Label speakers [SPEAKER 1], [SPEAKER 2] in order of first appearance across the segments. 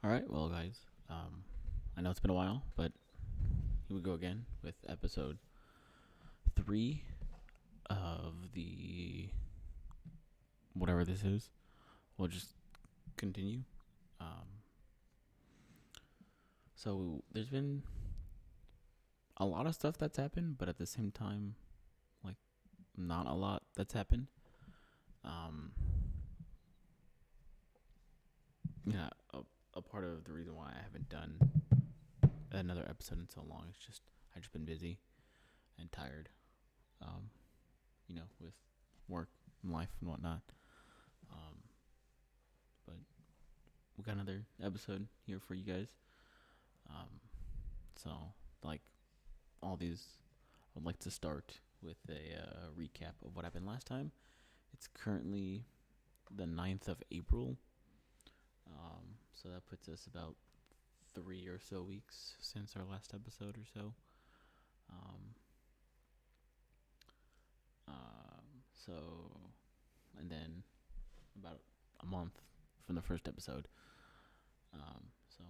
[SPEAKER 1] All right, well, guys, I know it's been a while, but here we go again with episode 3 of the whatever this is. We'll just continue. Um, so there's been a lot of stuff that's happened, but at the same time, like not a lot that's happened. Um, yeah, a part of the reason why I haven't done another episode in so long is just I've just been busy and tired. Um, with work and life and whatnot. Um, but we got another episode here for you guys. Um, so, like all these, I would like to start with a recap of what happened last time. It's currently the 9th of April. So that puts us about 3 or so weeks since our last episode or so. Um, so, and then about a month from the first episode. So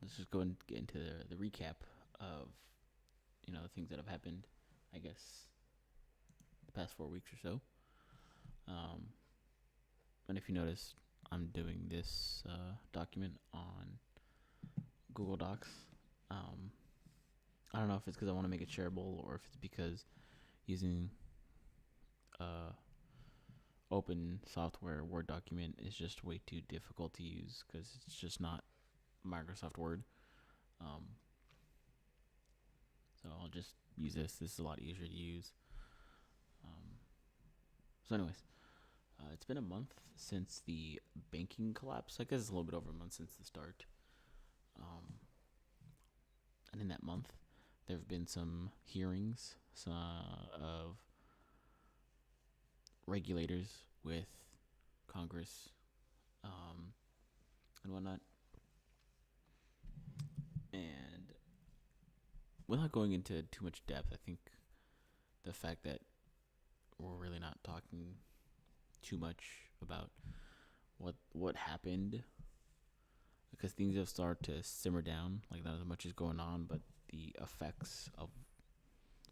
[SPEAKER 1] let's just go and get into the recap of the things that have happened. I guess the past 4 weeks or so. Um, and if you notice, I'm doing this document on Google Docs. Um, I don't know if it's because I want to make it shareable or if it's because using open software Word document is just way too difficult to use because it's just not Microsoft Word. Um, so I'll just use this. This is a lot easier to use. Anyways, it's been a month since the banking collapse. I guess it's a little bit over a month since the start. And in that month, there have been some hearings of regulators with Congress and whatnot. And without going into too much depth, I think the fact that we're really not talking too much about what happened because things have started to simmer down. Like not as much is going on, but the effects of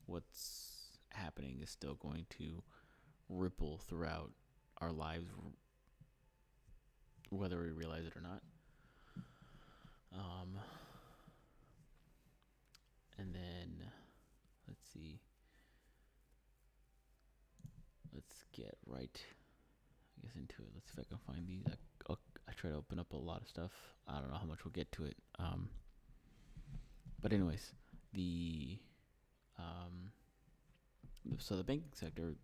[SPEAKER 1] what's happening is still going to ripple throughout our lives, whether we realize it or not. Um, and then let's see. Let's get right, I guess, into it. Let's see if I can find these. I try to open up a lot of stuff. I don't know how much we'll get to it. But anyways, the um, so the banking sector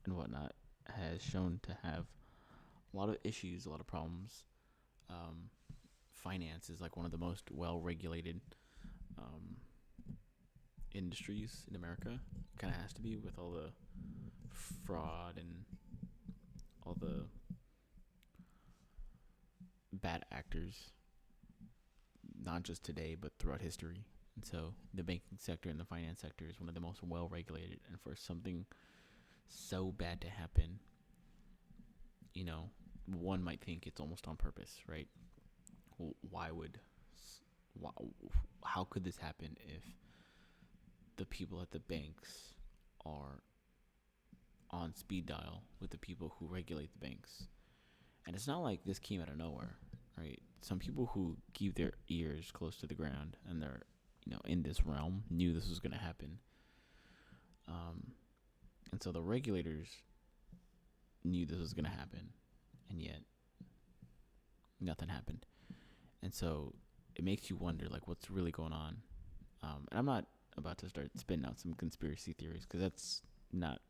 [SPEAKER 1] and whatnot has shown to have a lot of issues, a lot of problems. Um, Finance is like one of the most well-regulated um, industries in America. It kind of has to be with all the fraud and all the bad actors, not just today but throughout history. And so the banking sector and the finance sector is one of the most well-regulated. And for something so bad to happen, one might think it's almost on purpose, right? Why would, why, how could this happen if the people at the banks are on speed dial with the people who regulate the banks? And it's not like this came out of nowhere, right? Some people who keep their ears close to the ground and they're, in this realm knew this was going to happen. And so the regulators knew this was going to happen, and yet nothing happened. And so it makes you wonder, like, what's really going on? And I'm not about to start spinning out some conspiracy theories because that's not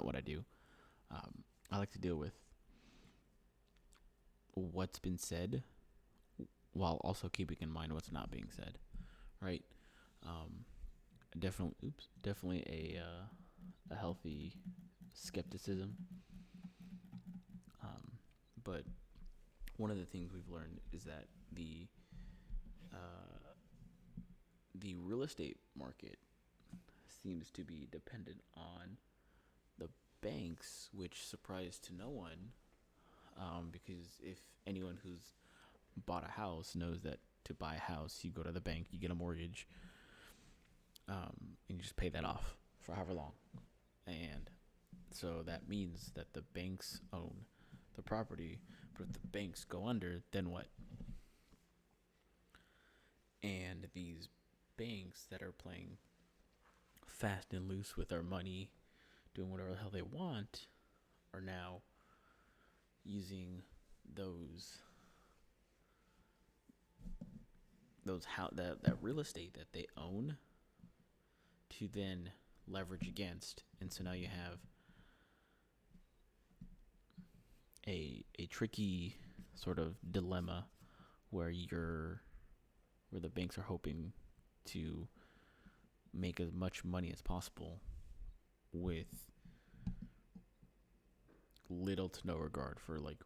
[SPEAKER 1] what I do. I like to deal with what's been said while also keeping in mind what's not being said, right? Definitely a healthy skepticism. But one of the things we've learned is that the real estate market seems to be dependent on the banks, which surprised to no one, because if anyone who's bought a house knows that to buy a house, you go to the bank, you get a mortgage, and you just pay that off for however long. And so that means that the banks own the property, but if the banks go under, then what? And these banks that are playing fast and loose with our money, doing whatever the hell they want, are now using that real estate that they own to then leverage against. And so now you have a tricky sort of dilemma where the banks are hoping to make as much money as possible with little to no regard for like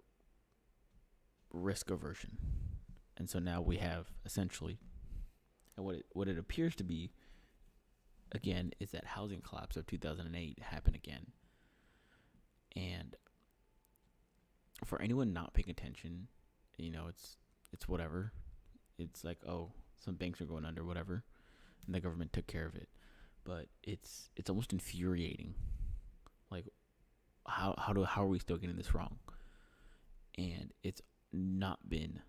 [SPEAKER 1] risk aversion. And so now we have essentially, and what it appears to be, again, is that housing collapse of 2008 happened again. And for anyone not paying attention, it's whatever. It's like, oh, some banks are going under, whatever, and the government took care of it. But it's almost infuriating. Like, how are we still getting this wrong? And it's not been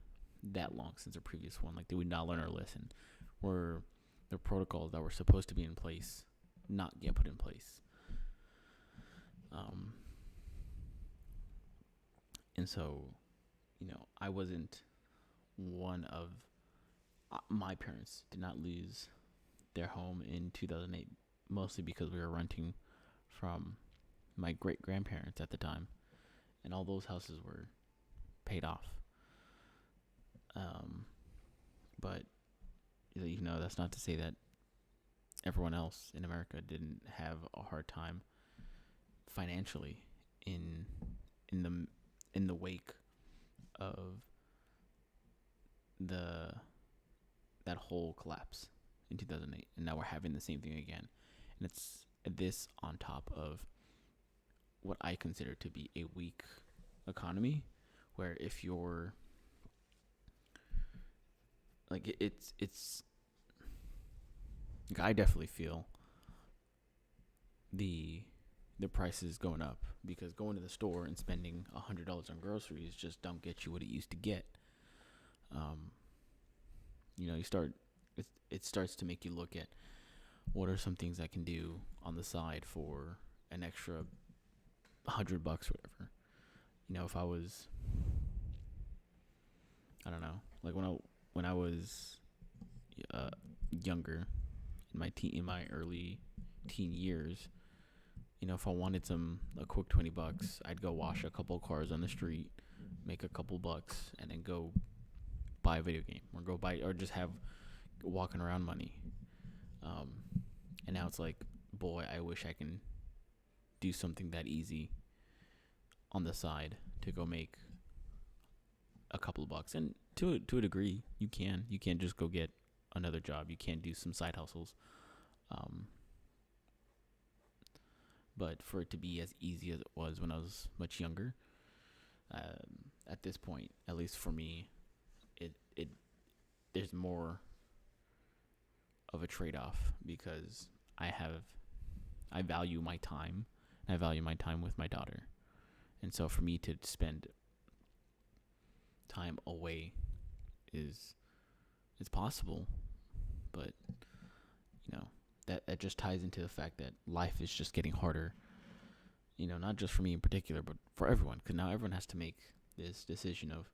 [SPEAKER 1] that long since the previous one. Like, did we not learn our lesson? Were the protocols that were supposed to be in place not get put in place? And so, I wasn't one of my parents did not lose their home in 2008, mostly because we were renting from my great grandparents at the time, and all those houses were paid off. But that's not to say that everyone else in America didn't have a hard time financially in the wake of that whole collapse in 2008, and now we're having the same thing again. And it's this on top of what I consider to be a weak economy, where if you're like it's like, I definitely feel the prices going up, because going to the store and spending $100 on groceries just don't get you what it used to get. It starts to make you look at what are some things I can do on the side for an extra $100, whatever. If I was, I don't know, like when I was younger, in my early teen years, if I wanted a quick $20, I'd go wash a couple cars on the street, make a couple bucks, and then go buy a video game or just have walking around money. And now it's like, boy, I wish I can do something that easy on the side to go make a couple of bucks. And to a degree, you can't just go get another job. You can't do some side hustles. But for it to be as easy as it was when I was much younger, at this point, at least for me, it there's more of a trade-off, because I value my time, and I value my time with my daughter. And so for me to spend time away it's possible, but that just ties into the fact that life is just getting harder, not just for me in particular, but for everyone, because now everyone has to make this decision of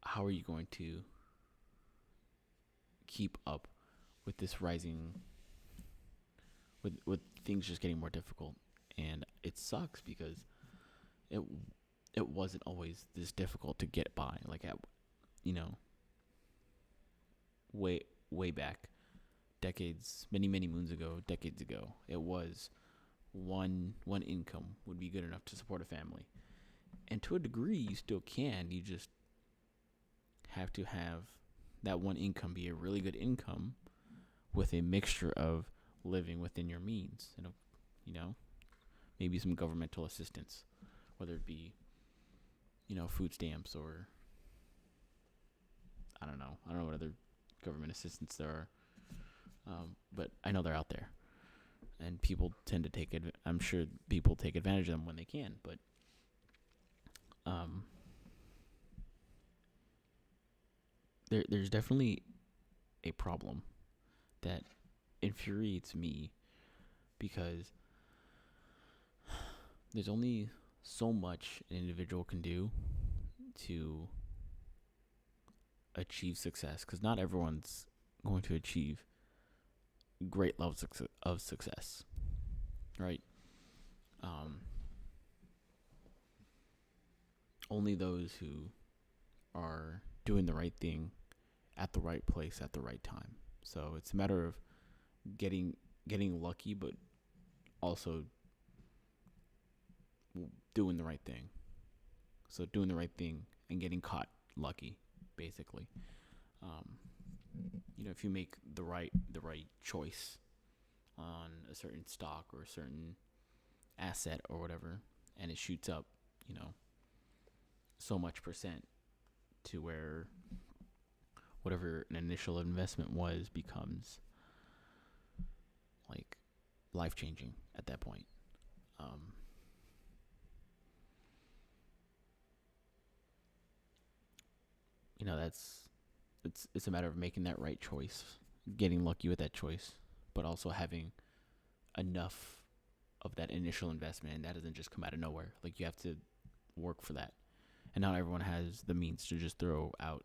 [SPEAKER 1] how are you going to keep up with this rising, with things just getting more difficult. And it sucks because it wasn't always this difficult to get by. Like way back, many moons ago, decades ago, it was one income would be good enough to support a family. And to a degree, you still can. You just have to have that one income be a really good income with a mixture of living within your means, and maybe some governmental assistance, whether it be food stamps or I don't know. I don't know what other government assistance there are, but I know they're out there, and people tend to take it. I'm sure people take advantage of them when they can, but um, there's definitely a problem that infuriates me because there's only so much an individual can do to achieve success, because not everyone's going to achieve great levels of success, right? Um, Only those who are doing the right thing at the right place at the right time. So it's a matter of getting getting lucky, but also doing the right thing. So doing the right thing and getting caught lucky, basically. Um, if you make the right choice on a certain stock or a certain asset or whatever, and it shoots up, you know, so much percent to where whatever an initial investment was becomes like life changing at that point. Um, that's it's a matter of making that right choice, getting lucky with that choice, but also having enough of that initial investment, and that doesn't just come out of nowhere. Like, you have to work for that, and not everyone has the means to just throw out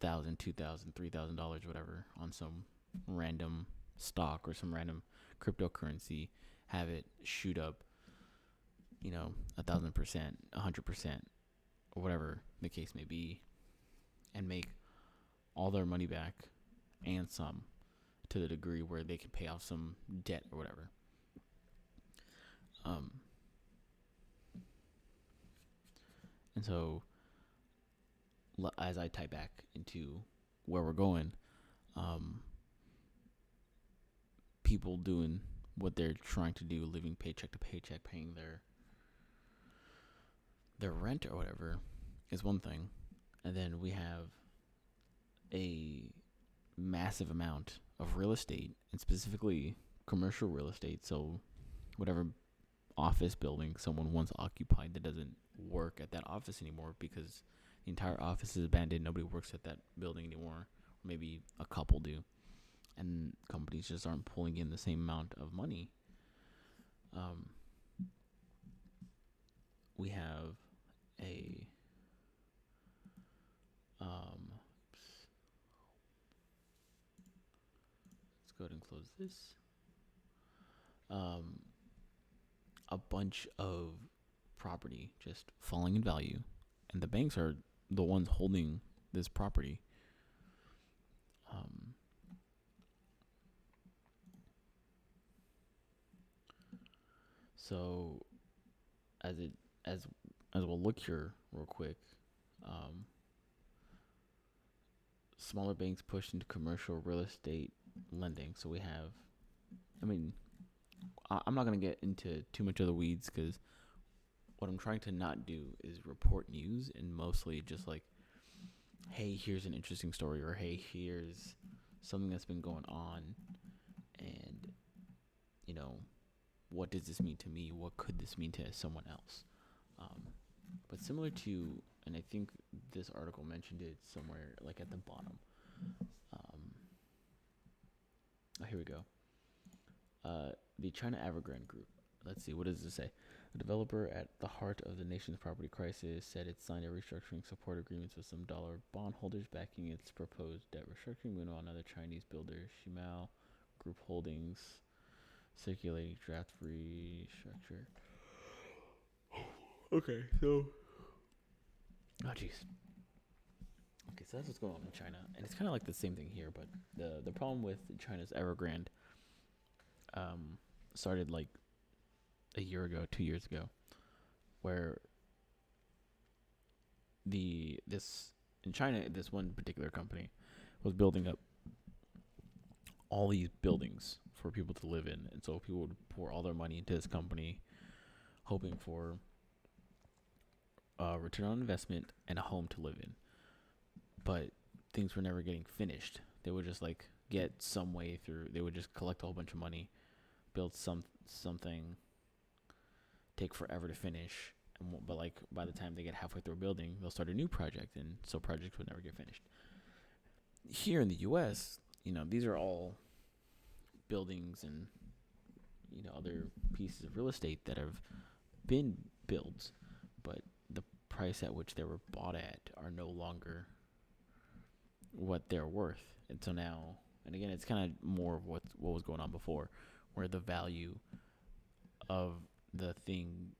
[SPEAKER 1] $1,000, $2,000, $3,000, whatever, on some random stock or some random cryptocurrency, have it shoot up, 1,000%, 100%, or whatever the case may be, and make all their money back and some, to the degree where they can pay off some debt or whatever. Um, and so, as I tie back into where we're going, um, people doing what they're trying to do, living paycheck to paycheck, paying their rent or whatever, is one thing, and then we have a massive amount of real estate, and specifically commercial real estate. So whatever office building someone once occupied that doesn't work at that office anymore because the entire office is abandoned, nobody works at that building anymore, or maybe a couple do, and companies just aren't pulling in the same amount of money. um, we have a let's go ahead and close this. um, a bunch of property just falling in value, and the banks are the ones holding this property. Um, so as it as we'll look here real quick, um, smaller banks pushed into commercial real estate lending. So we have, I mean, I'm not gonna get into too much of the weeds because what I'm trying to not do is report news, and mostly just like, hey, here's an interesting story, or hey, here's something that's been going on, and you know, what does this mean to me? What could this mean to someone else? But similar to, and I think this article mentioned it somewhere, like at the bottom. Here we go. The China Evergrande Group. Let's see, what does this say? A developer at the heart of the nation's property crisis said it signed a restructuring support agreements with some dollar bondholders backing its proposed debt restructuring. Meanwhile, another Chinese builder, Shimao Group Holdings, circulating draft restructure. Okay, so. Oh, jeez. Okay, so that's what's going on in China, and it's kind of like the same thing here. But the problem with China's Evergrande started like a year ago, 2 years ago, where this in China, this one particular company was building up all these buildings for people to live in, and so people would pour all their money into this company, hoping for a return on investment and a home to live in. But things were never getting finished. They would just like get some way through. They would just collect a whole bunch of money, build something, take forever to finish, but like by the time they get halfway through building, they'll start a new project, and so projects would never get finished. Here in the U.S., these are all buildings and other pieces of real estate that have been built, but the price at which they were bought at are no longer what they're worth. And so now, and again, it's kind of more of what was going on before, where the value of the thing,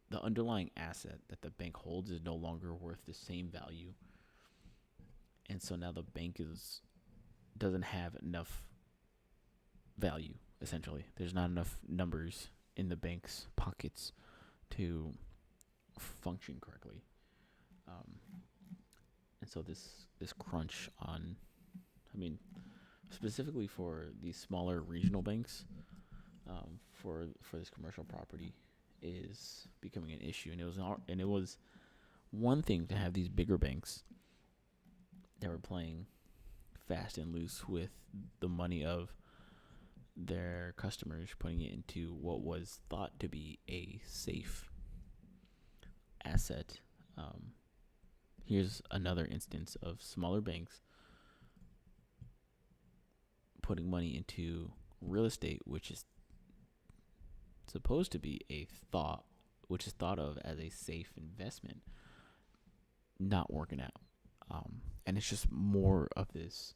[SPEAKER 1] the underlying asset that the bank holds, is no longer worth the same value. And so now the bank doesn't have enough value. Essentially, there's not enough numbers in the bank's pockets to function correctly. And so this crunch on, specifically for these smaller regional banks, for this commercial property, is becoming an issue. And it was one thing to have these bigger banks that were playing fast and loose with the money of their customers, putting it into what was thought to be a safe asset. Here's another instance of smaller banks putting money into real estate, which is supposed to be which is thought of as a safe investment, not working out. And it's just more of this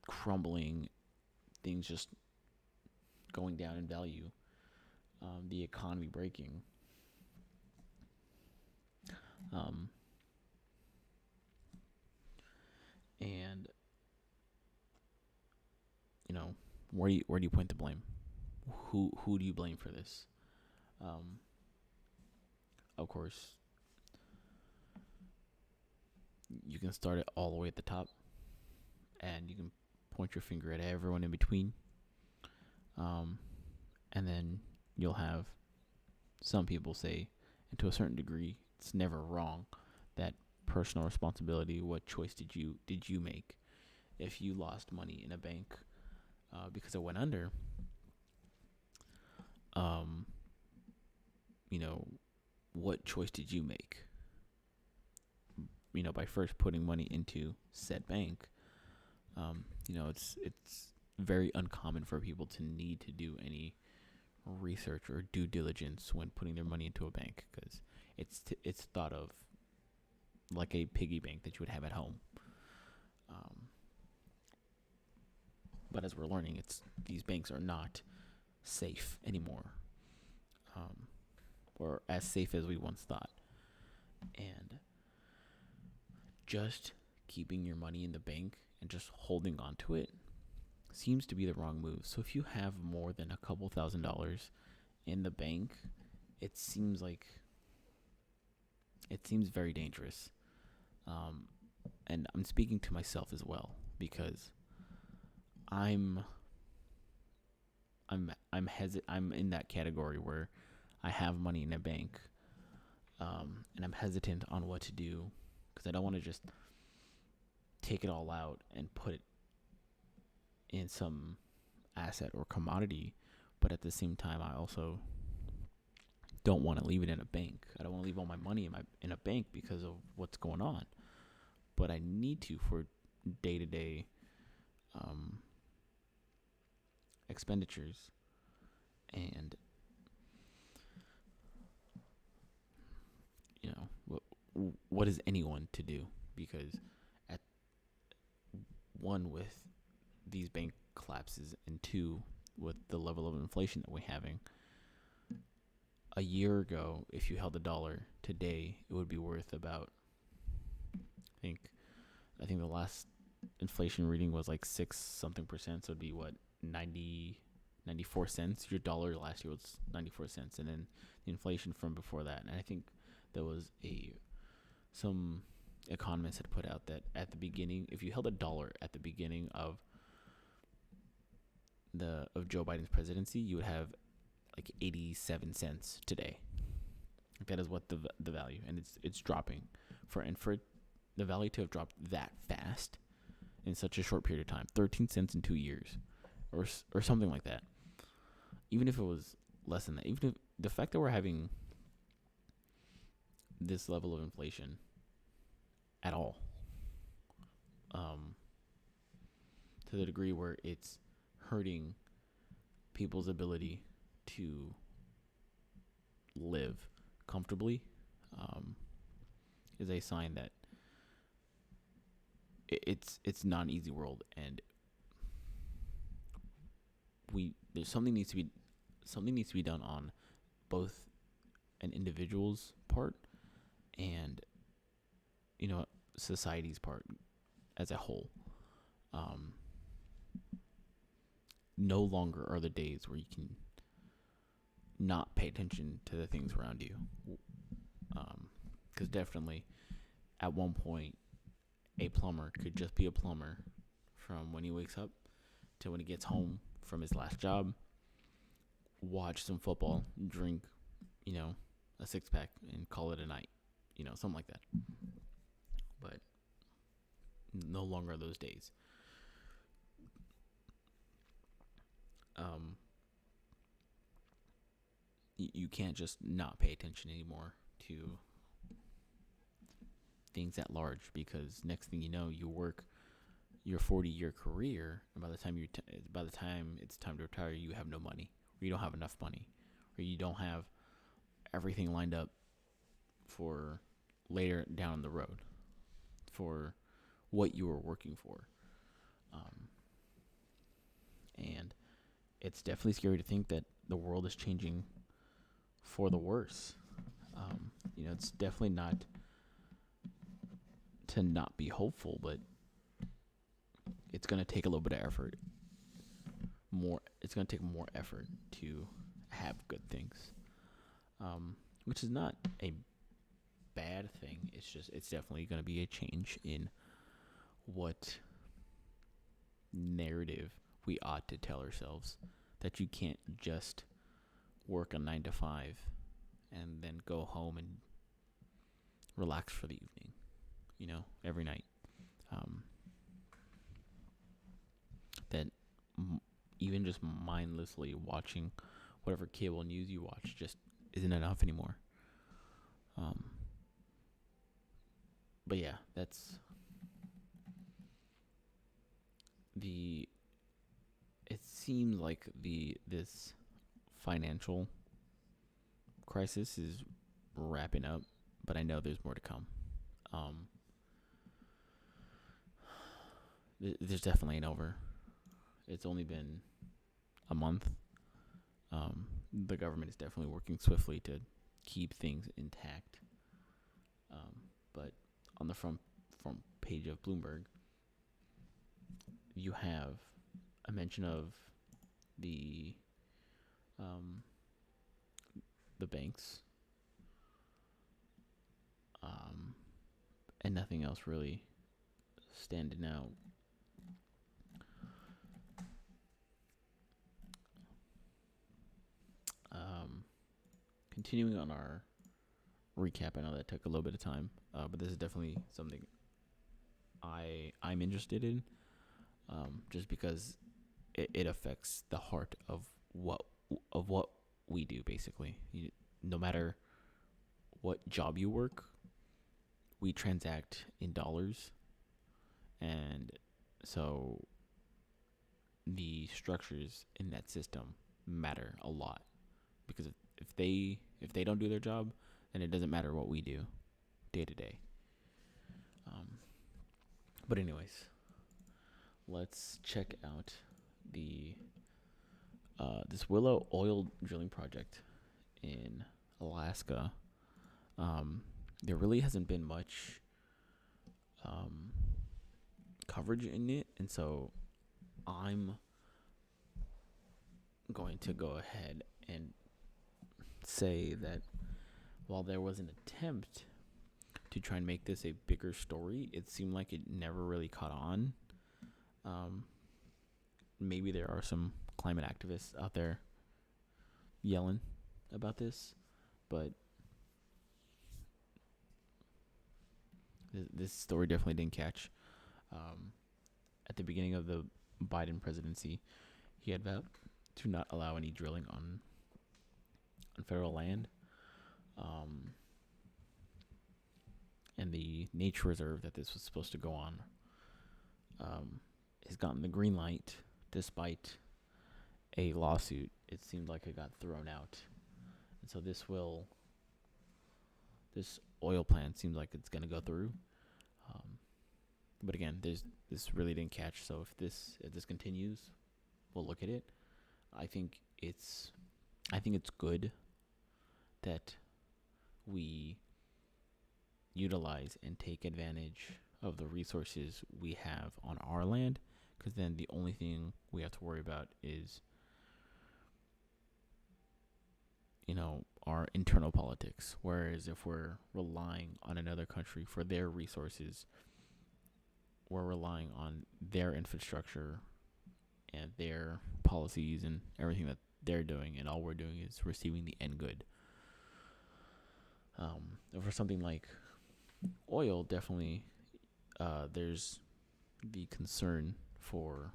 [SPEAKER 1] crumbling, things just going down in value, the economy breaking. And where do you point the blame? Who do you blame for this? Of course, you can start it all the way at the top, and you can point your finger at everyone in between. And then you'll have some people say, and to a certain degree, it's never wrong, that personal responsibility. What choice did you make? If you lost money in a bank because it went under, what choice did you make? By first putting money into said bank, it's very uncommon for people to need to do any research or due diligence when putting their money into a bank, because it's thought of like a piggy bank that you would have at home. But as we're learning, these banks are not safe anymore, or as safe as we once thought. And just keeping your money in the bank and just holding on to it seems to be the wrong move. So if you have more than a couple $1,000s in the bank, it seems very dangerous. And I'm speaking to myself as well, because I'm in that category where I have money in a bank, and I'm hesitant on what to do, because I don't want to just take it all out and put it in some asset or commodity, but at the same time, I also don't want to leave it in a bank. I don't want to leave all my money in a bank because of what's going on, but I need to for day-to-day expenditures. And what is anyone to do? Because at one, with these bank collapses, and two, with the level of inflation that we're having, a year ago, if you held $1 today, it would be worth about, I think the last inflation reading was like 6 something percent. So it'd be what, 94 cents. Your dollar last year was 94 cents, and then the inflation from before that. And I think there was some economists had put out that at the beginning, if you held $1 at the beginning of Joe Biden's presidency, you would have like 87 cents today. That is what the value, and it's dropping for the value to have dropped that fast in such a short period of time, 13 cents in 2 years, or something like that. Even if it was less than that, even if the fact that we're having this level of inflation at all, um, to the degree where it's hurting people's ability to live comfortably, is a sign that it's not an easy world, and there's something needs to be done on both an individual's part and society's part as a whole. No longer are the days where you can not pay attention to the things around you, because definitely at one point a plumber could just be a plumber from when he wakes up to when he gets home from his last job, watch some football, drink, a 6-pack and call it a night, something like that. But no longer are those days. You can't just not pay attention anymore to things at large, because next thing you know, you work your 40-year career, and by the time it's time to retire, you have no money, or you don't have enough money, or you don't have everything lined up for later down the road for what you were working for. And it's definitely scary to think that the world is changing for the worse. It's definitely not to not be hopeful, but it's going to take a little bit of effort. It's going to take more effort to have good things, which is not a bad thing. It's definitely going to be a change in what narrative we ought to tell ourselves, that you can't just work a 9 to 5 and then go home and relax for the evening, every night. That even just mindlessly watching whatever cable news you watch just isn't enough anymore. But yeah, that's it seems like this financial crisis is wrapping up, but I know there's more to come. There's definitely an over. It's only been a month. The government is definitely working swiftly to keep things intact. But on the front page of Bloomberg, you have a mention of the banks, and nothing else really standing out. Continuing on our recap, I know that took a little bit of time, but this is definitely something I'm interested in, just because it affects the heart of what we do. Basically, no matter what job you work, we transact in dollars, and so the structures in that system matter a lot, because if they don't do their job, then it doesn't matter what we do day to day. But anyways, let's check out the this Willow oil drilling project in Alaska. There really hasn't been much coverage in it, and so I'm going to go ahead and say that while there was an attempt to try and make this a bigger story, it seemed like it never really caught on. Maybe there are some climate activists out there yelling about this, but This story definitely didn't catch. Um, at the beginning of the Biden presidency, he had vowed to not allow any drilling on federal land. Um, and the nature reserve that this was supposed to go on has gotten the green light despite a lawsuit. It seemed like it got thrown out. And so this oil plant seems like it's going to go through. Um, but again, this really didn't catch. So if this continues, we'll look at it. I think it's I think it's good that we utilize and take advantage of the resources we have on our land, because then the only thing we have to worry about is, our internal politics. Whereas if we're relying on another country for their resources, we're relying on their infrastructure and their policies and everything that they're doing, and all we're doing is receiving the end good. For something like oil, definitely, there's the concern for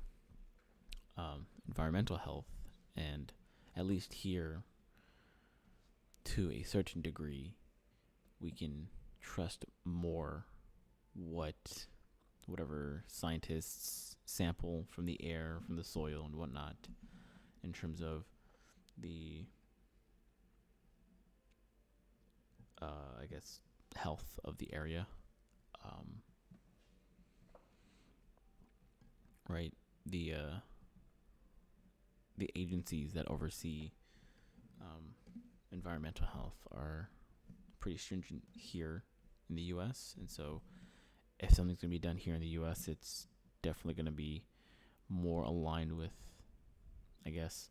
[SPEAKER 1] environmental health, and at least here, to a certain degree, we can trust more whatever scientists sample from the air, from the soil, and whatnot, in terms of the, I guess, health of the area. Um, right? The agencies that oversee environmental health are pretty stringent here in the U.S. And so, if something's going to be done here in the U.S., it's definitely going to be more aligned with, I guess,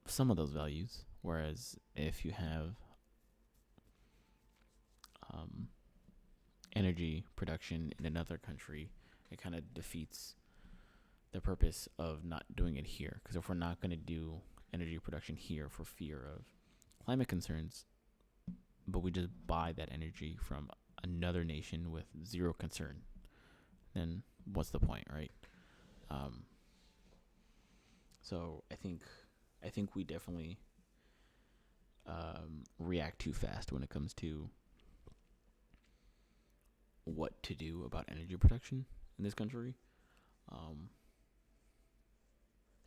[SPEAKER 1] some of those values. Whereas if you have energy production in another country, it kind of defeats the purpose of not doing it here. Because if we're not going to do energy production here for fear of climate concerns, but we just buy that energy from another nation with zero concern, then what's the point, right? Um, so I think we definitely react too fast when it comes to what to do about energy production in this country. Um,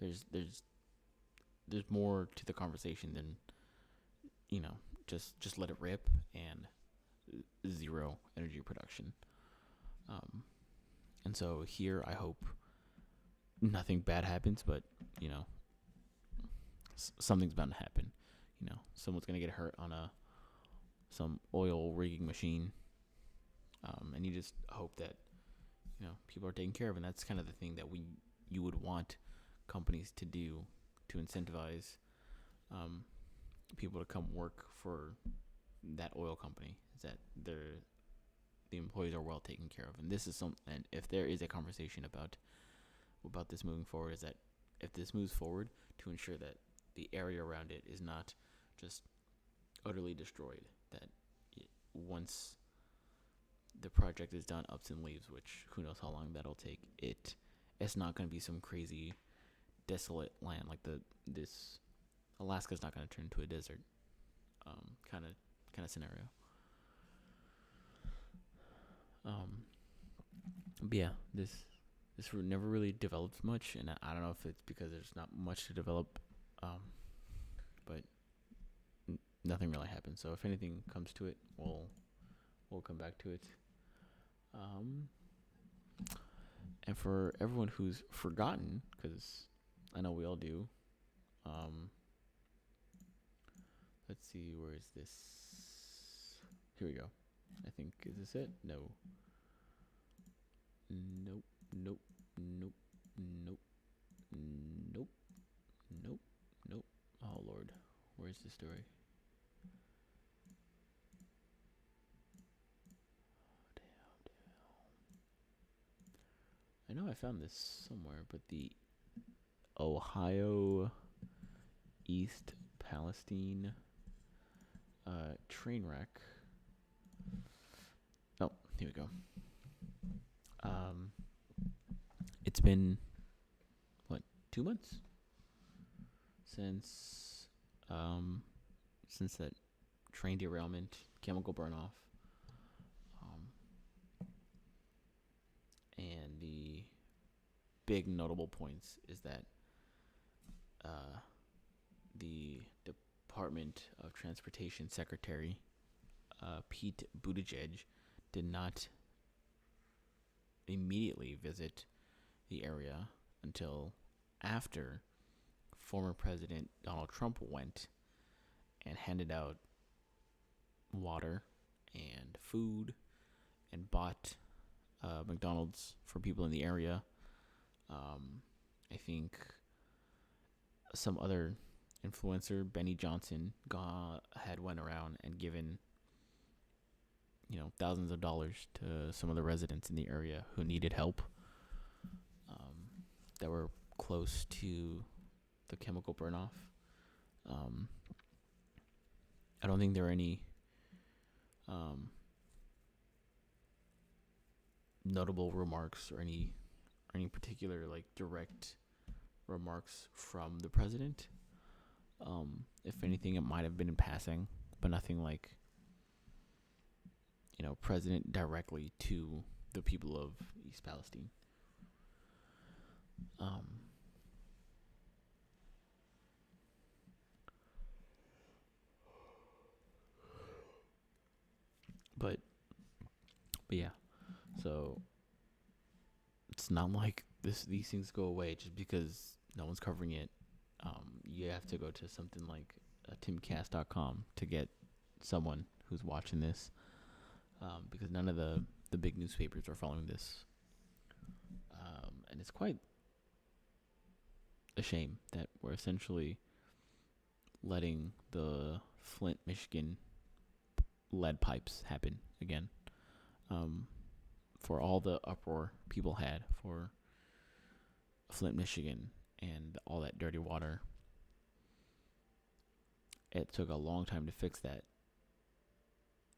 [SPEAKER 1] there's more to the conversation than, you know just let it rip and zero energy production. Um, and so here, I hope nothing bad happens, but something's bound to happen. Someone's gonna get hurt on some oil rigging machine, and you just hope that people are taken care of, and that's kind of the thing that you would want companies to do to incentivize people to come work for that oil company, is that the employees are well taken care of. And this is and if there is a conversation about this moving forward, is that if this moves forward, to ensure that the area around it is not just utterly destroyed, that once the project is done, ups and leaves, which who knows how long that'll take, it's not going to be some crazy desolate land like this Alaska's not going to turn into a desert kind of scenario. But yeah, this never really developed much, and I don't know if it's because there's not much to develop, but nothing really happened. So if anything comes to it, we'll come back to it. And for everyone who's forgotten, because I know we all do, let's see, where is this? Here we go. I think, is this it? No. Nope. Nope. Nope. Nope. Nope. Nope. Nope. Oh Lord, where's the story? I know I found this somewhere, but the Ohio East Palestine train wreck. No, Here we go. Um, it's been what, 2 months since um since that train derailment, chemical burnoff, um, and the big notable points is that uh, the Department of Transportation Secretary Pete Buttigieg did not immediately visit the area until after former President Donald Trump went and handed out water and food and bought McDonald's for people in the area. I think some other influencer, Benny Johnson, had went around and given thousands of dollars to some of the residents in the area who needed help, that were close to the chemical burnoff. Um, I don't think there are any notable remarks or any particular like direct remarks from the president. If anything, it might have been in passing, but nothing like president directly to the people of East Palestine. Um, but yeah, so it's not like these things go away just because no one's covering it. You have to go to something like timcast.com to get someone who's watching this, because none of the big newspapers are following this. And it's quite a shame that we're essentially letting the Flint, Michigan lead pipes happen again. For all the uproar people had for Flint, Michigan, and all that dirty water, it took a long time to fix that.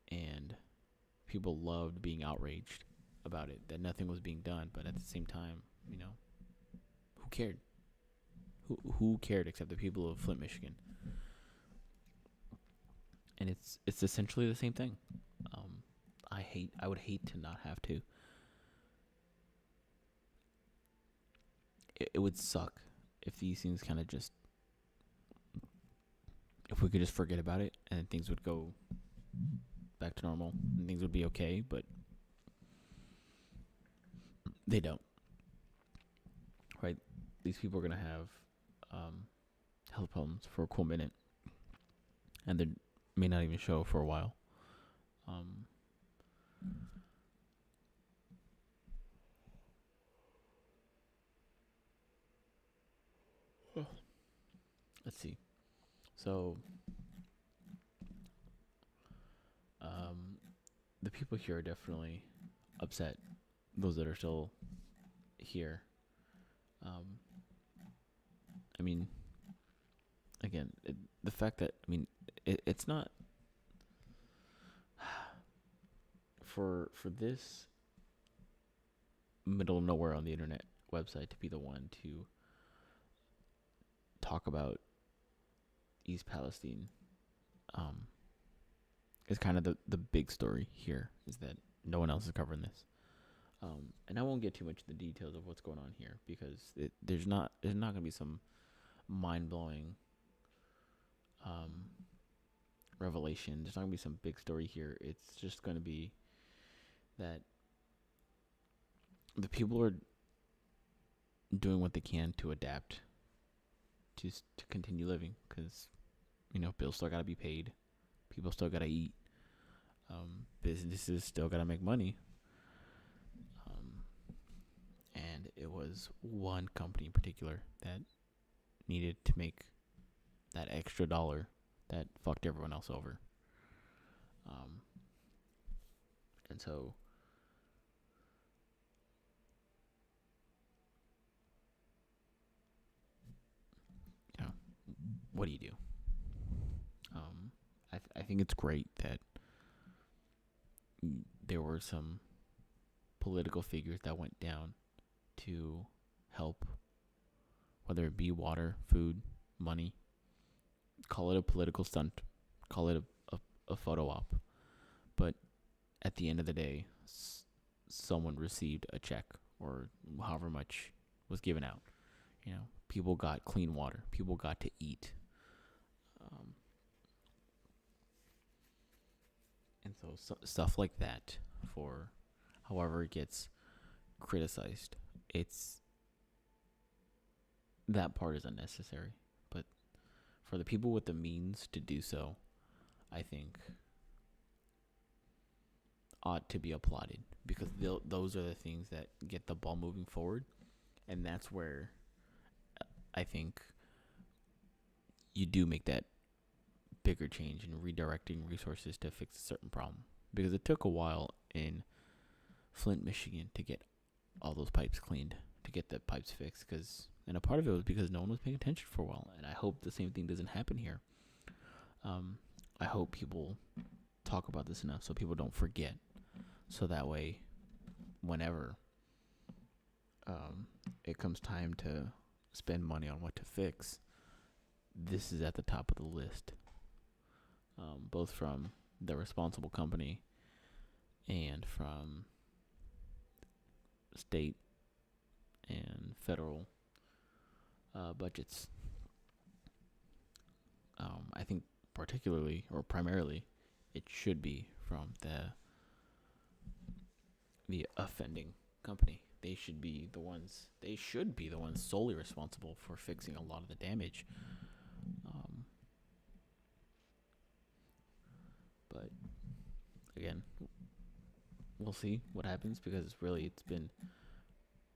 [SPEAKER 1] And people loved being outraged about it, that nothing was being done. But at the same time, who cared? Who cared except the people of Flint, Michigan? And it's essentially the same thing. I would hate to not have to. It would suck if these things kind of just, if we could just forget about it and things would go back to normal and things would be okay, but they don't. Right? These people are gonna have health problems for a cool minute, and they may not even show for a while. Let's see. So, the people here are definitely upset. Those that are still here. I mean, again, the fact that it's not for this middle of nowhere on the internet website to be the one to talk about East Palestine. Is kind of the big story here, is that no one else is covering this. And I won't get too much into the details of what's going on here because there's not going to be some mind blowing revelation. There's not going to be some big story here. It's just going to be that the people are doing what they can to adapt to continue living, because bills still got to be paid, people still got to eat, businesses still got to make money. And it was one company in particular that needed to make that extra dollar that fucked everyone else over. And so what do you do? I think it's great that there were some political figures that went down to help, whether it be water, food, money. Call it a political stunt, call it a photo op. But at the end of the day, someone received a check or however much was given out. People got clean water, people got to eat. Um, and so stuff like that, for however it gets criticized, it's that part is unnecessary. But for the people with the means to do so, I think ought to be applauded, because those are the things that get the ball moving forward, and that's where I think you do make that bigger change in redirecting resources to fix a certain problem, because it took a while in Flint, Michigan, to get all those pipes cleaned, to get the pipes fixed, and a part of it was because no one was paying attention for a while, and I hope the same thing doesn't happen here. I hope people talk about this enough so people don't forget, so that way, whenever it comes time to spend money on what to fix, this is at the top of the list, both from the responsible company and from state and federal budgets. I think particularly or primarily, it should be from the offending company. They should be the ones. They should be the ones solely responsible for fixing a lot of the damage. But again, we'll see what happens, because really it's been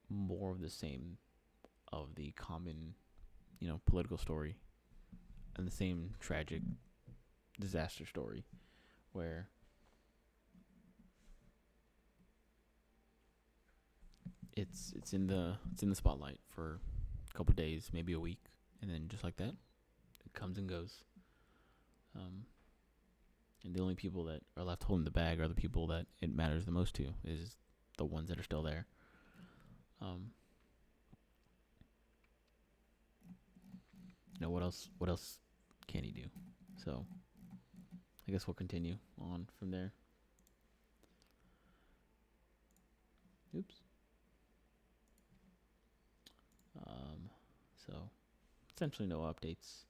[SPEAKER 1] more of the same of the common, political story, and the same tragic disaster story, where it's in the spotlight for a couple of days, maybe a week, and then just like that, it comes and goes. And the only people that are left holding the bag are the people that it matters the most to, is the ones that are still there. What else? What else can he do? So, I guess we'll continue on from there. Oops. So, essentially no updates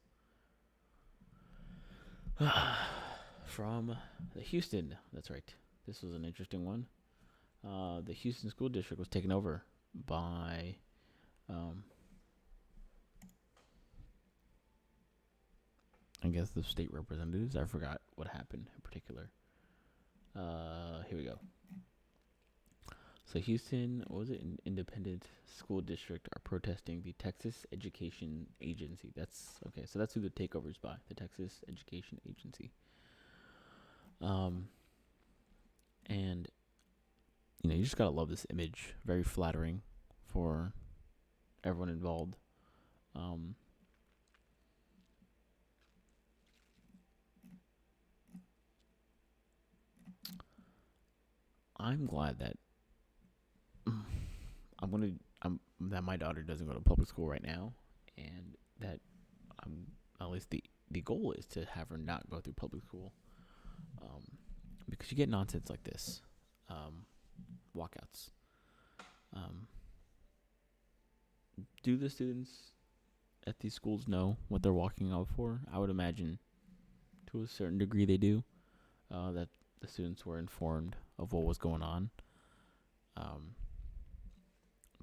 [SPEAKER 1] from the Houston. That's right. This was an interesting one. The Houston School District was taken over by I guess the state representatives. I forgot what happened in particular. Here we go. So Houston, what was it? An independent school district are protesting the Texas Education Agency. That's okay. So that's who the takeover's by, the Texas Education Agency. And you just gotta love this image. Very flattering for everyone involved. I'm glad that that my daughter doesn't go to public school right now, and that at least the goal is to have her not go through public school, because you get nonsense like this, walkouts. Do the students at these schools know what they're walking out for? I would imagine, to a certain degree, they do. That the students were informed of what was going on.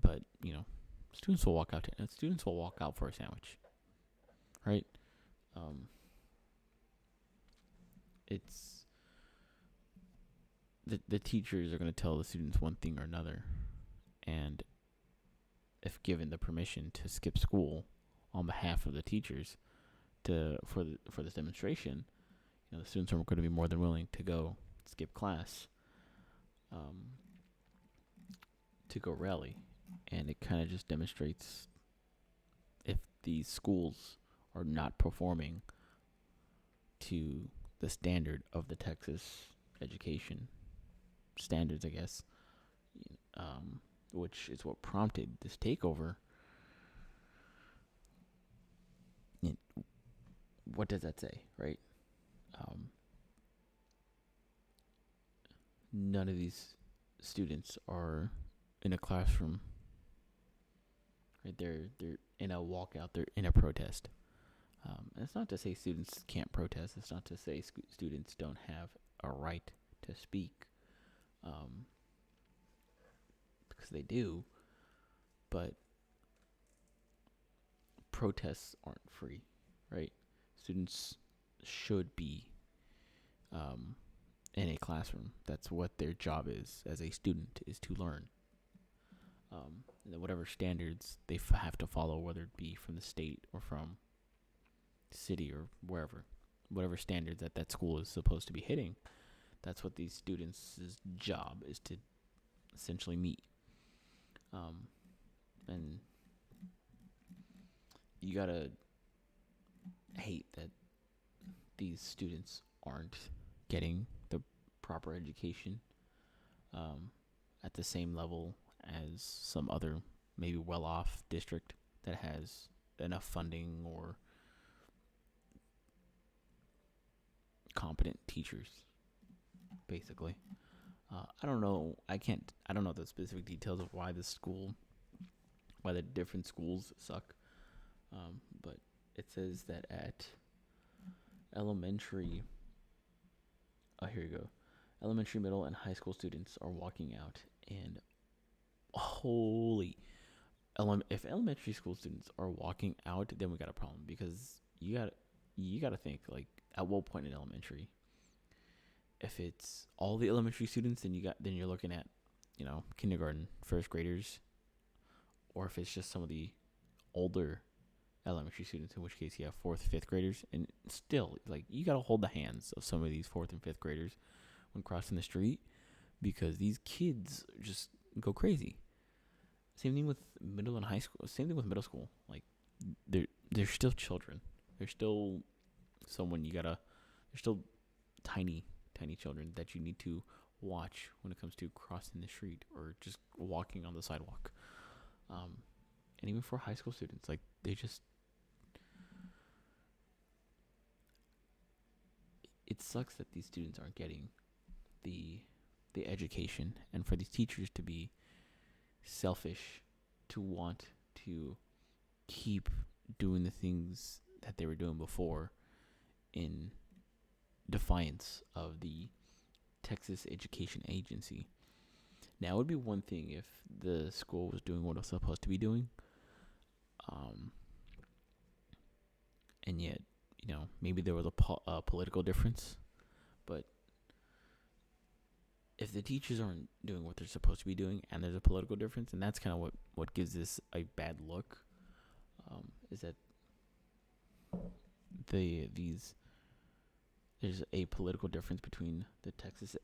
[SPEAKER 1] But students will walk out for a sandwich, right? It's the teachers are going to tell the students one thing or another, and if given the permission to skip school on behalf of the teachers for this demonstration, the students are going to be more than willing to go skip class, to go rally. And it kind of just demonstrates, if these schools are not performing to the standard of the Texas education standards, I guess, um, which is what prompted this takeover. It, what does that say, right? Um, None of these students are in a classroom. Right? They're in a walkout. They're in a protest. It's not to say students can't protest. It's not to say students don't have a right to speak, um, because they do. But protests aren't free, right? Students should be um, in a classroom. That's what their job is as a student, is to learn. Whatever standards they have to follow, whether it be from the state or from city or wherever, whatever standards that school is supposed to be hitting, that's what these students' job is to essentially meet. And you gotta hate that these students aren't getting the proper education um, at the same level as some other maybe well-off district that has enough funding or competent teachers, basically. I don't know. I don't know the specific details of why why the different schools suck. But it says that at elementary, here you go. Elementary, middle, and high school students are walking out, and holy, if elementary school students are walking out, then we got a problem, because you got to think, like, at what point in elementary? If it's all the elementary students, then you're looking at, kindergarten, first graders, or if it's just some of the older elementary students, in which case you have fourth, fifth graders, and still, like, you got to hold the hands of some of these fourth and fifth graders when crossing the street, because these kids just go crazy. Same thing with middle and high school. Same thing with middle school. Like, they're still children. They're still someone you gotta. They're still tiny, tiny children that you need to watch when it comes to crossing the street or just walking on the sidewalk. And even for high school students, like, they just, it sucks that these students aren't getting the education, and for these teachers to be selfish, to want to keep doing the things that they were doing before in defiance of the Texas Education Agency. Now, it would be one thing if the school was doing what it was supposed to be doing, and yet, maybe there was a political difference. But if the teachers aren't doing what they're supposed to be doing, and there's a political difference, and that's kind of what gives this a bad look, is that there's a political difference between the Texas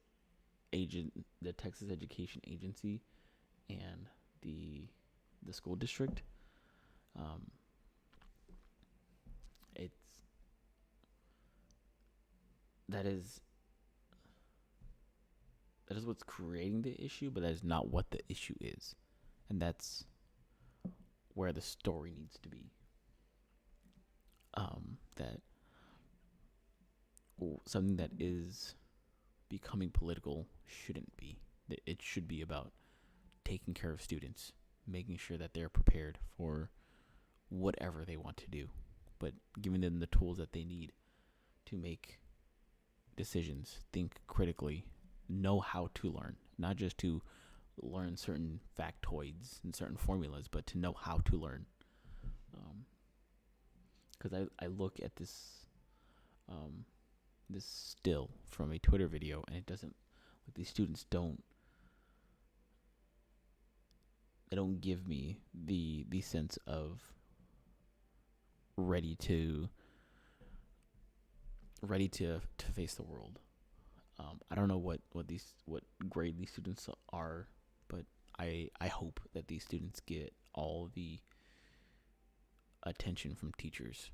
[SPEAKER 1] Education Agency and the school district. Um, it's that is what's creating the issue, but that is not what the issue is, and that's where the story needs to be. That something that is becoming political shouldn't be. It should be about taking care of students, making sure that they're prepared for whatever they want to do, but giving them the tools that they need to make decisions, think critically, know how to learn, not just to learn certain factoids and certain formulas, but to know how to learn. Because I look at this still from a Twitter video, and it doesn't, like, these students don't give me the sense of ready to face the world. I don't know what grade these students are, but I hope that these students get all the attention from teachers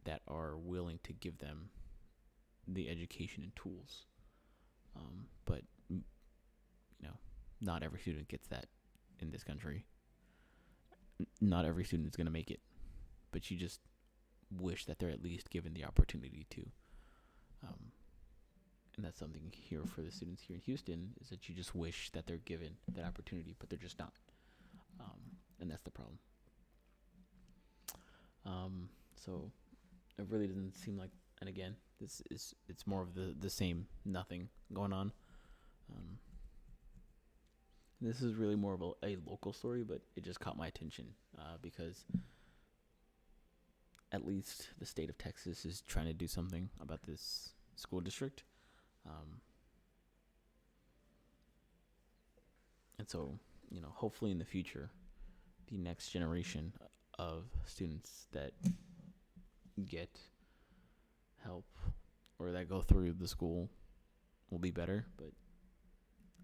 [SPEAKER 1] that are willing to give them the education and tools. But not every student gets that in this country. Not every student is going to make it, but you just wish that they're at least given the opportunity to. Um, and that's something here for the students here in Houston, is that you just wish that they're given that opportunity, but they're just not. And that's the problem. So it really doesn't seem like, and again, it's more of the same nothing going on. Um, this is really more of a local story, but it just caught my attention because at least the state of Texas is trying to do something about this school district. And so, hopefully in the future, the next generation of students that get help or that go through the school will be better. But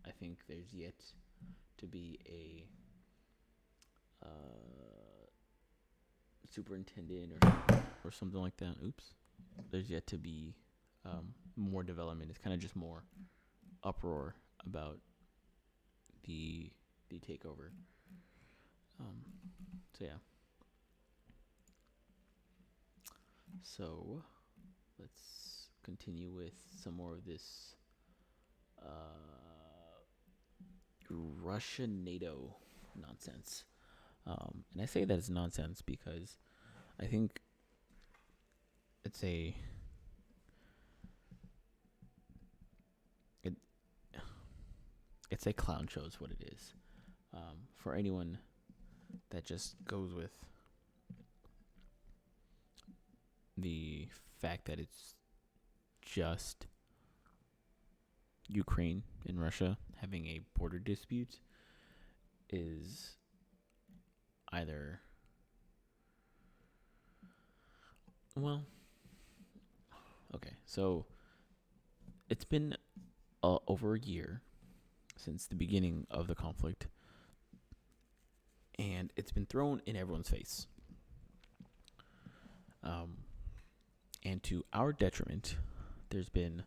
[SPEAKER 1] I think there's yet to be a superintendent or something like that. Oops. There's yet to be more development. It's kind of just more uproar about the takeover. So yeah. So let's continue with some more of this Russia NATO nonsense. And I say that it's nonsense because I think it's a clown show is what it is. For anyone that just goes with the fact that it's just Ukraine and Russia having a border dispute is either, well, okay, so it's been over a year since the beginning of the conflict, and it's been thrown in everyone's face. And to our detriment, there's been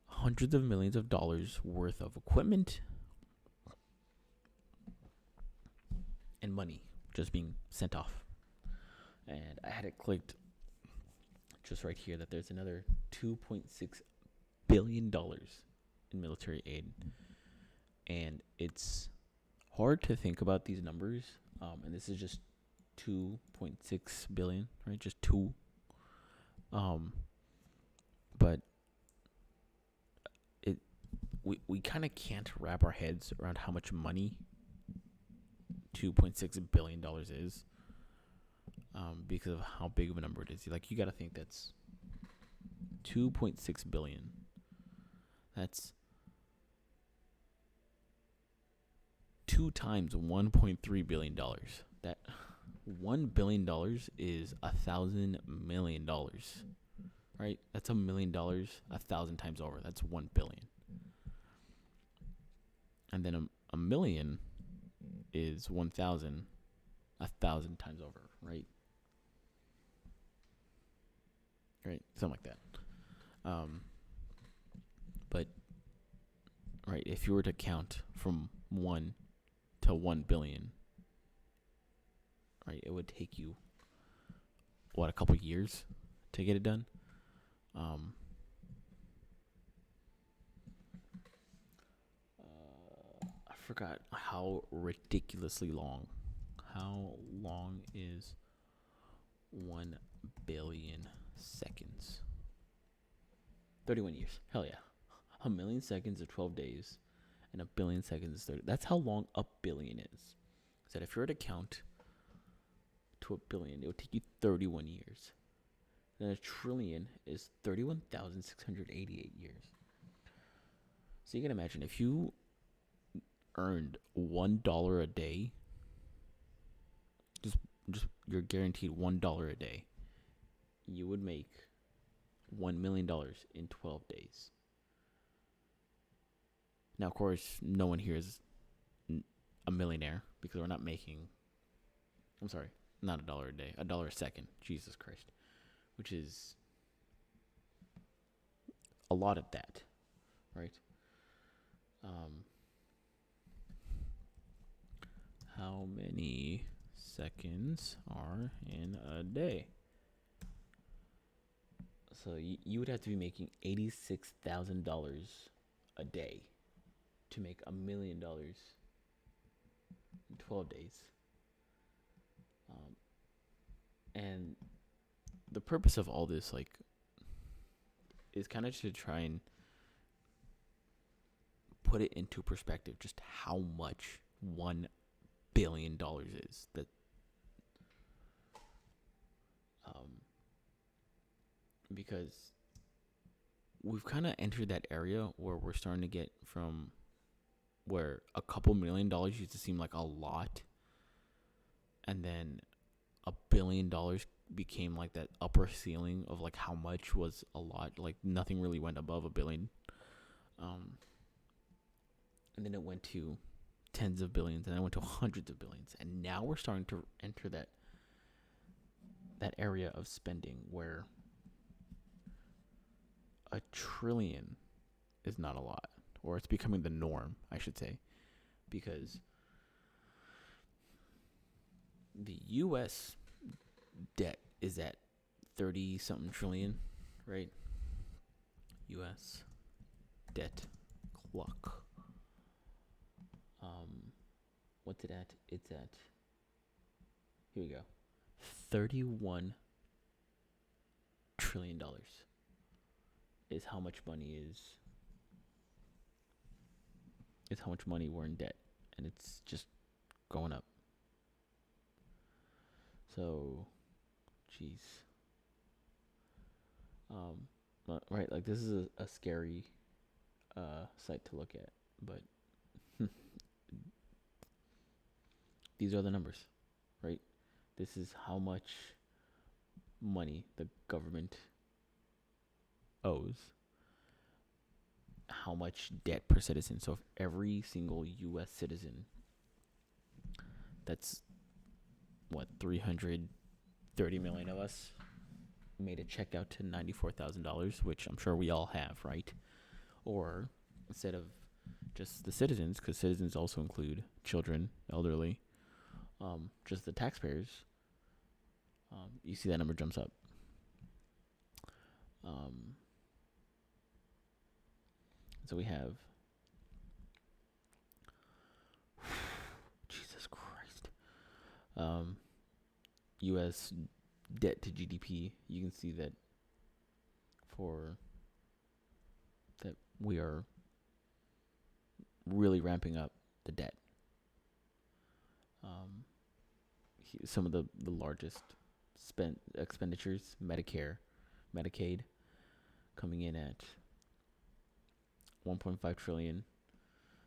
[SPEAKER 1] hundreds of millions of dollars worth of equipment and money just being sent off. And I had it clicked just right here that there's another $2.6 billion in military aid. And it's hard to think about these numbers. And this is just 2.6 billion, right? Just two. But we kind of can't wrap our heads around how much money $2.6 billion is, because of how big of a number it is. Like, you got to think that's 2.6 billion. That's 2 times $1.3 billion. That $1 billion is $1,000 million, right? That's $1 million 1,000 times over. That's 1 billion. And then a million is 1,000 1,000 times over, right? Right, something like that. But right, if you were to count from 1 to 1 billion, right, it would take you a couple years to get it done. I forgot how ridiculously long. How long is 1 billion seconds? 31 years. Hell yeah. A million seconds are 12 days, and a billion seconds is 30. That's how long a billion is. So that if you were to count to a billion, it would take you 31 years. Then a trillion is 31,688 years. So you can imagine if you earned $1 a day, just you're guaranteed $1 a day, you would make $1 million in 12 days. Now, of course, no one here is a millionaire because we're not making, I'm sorry, not $1 a day, $1 a second. Jesus Christ. Which is a lot of that, right? how many seconds are in a day. So you would have to be making $86,000 a day to make $1 million in 12 days. And the purpose of all this, like, is kind of to try and put it into perspective, just how much $1 billion is. That because we've kind of entered that area where we're starting to get from where a couple $1 million used to seem like a lot, and then $1 billion became like that upper ceiling of like how much was a lot. Like nothing really went above $1 billion. And then it went to tens of billions, and then it went to hundreds of billions, and now we're starting to enter that area of spending where $1 trillion is not a lot, or it's becoming the norm, I should say, because the U.S. debt is at 30-something trillion, right? U.S. debt clock. What's it at? It's at, here we go, $31 trillion is how much money is how much money we're in debt, and it's just going up. So, jeez. Right, like this is a scary site to look at, but these are the numbers, right? This is how much money the government owes, how much debt per citizen. So if every single U.S. citizen, that's what, 330 million of us, made a check out to $94,000, which I'm sure we all have, right? Or instead of just the citizens, because citizens also include children, elderly, just the taxpayers, you see that number jumps up. So we have Jesus Christ. U.S. debt to GDP. You can see that we are really ramping up the debt. Some of the largest expenditures: Medicare, Medicaid, coming in at 1.5 trillion,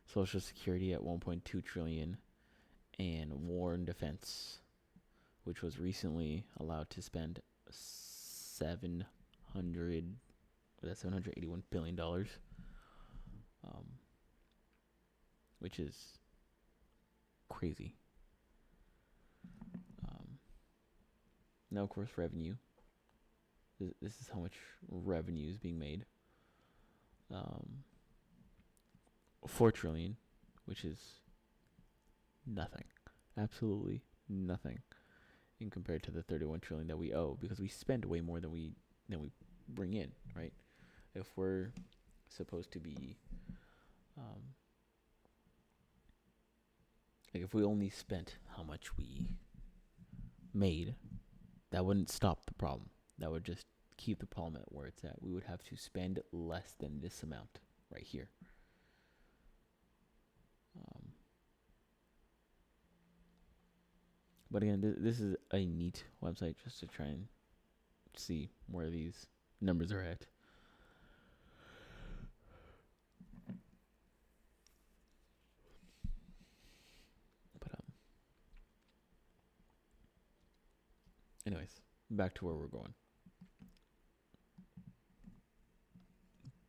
[SPEAKER 1] Social Security at 1.2 trillion, and war and defense, which was recently allowed to spend $781 billion, which is crazy. Now, of course, revenue. This is how much revenue is being made. 4 trillion, which is nothing, absolutely nothing, in compared to the 31 trillion that we owe, because we spend way more than we bring in, right? If we're supposed to be, like, if we only spent how much we made, that wouldn't stop the problem. That would just keep the problem at where it's at. We would have to spend less than this amount right here. But again, this is a neat website just to try and see where these numbers are at. But anyways, back to where we're going.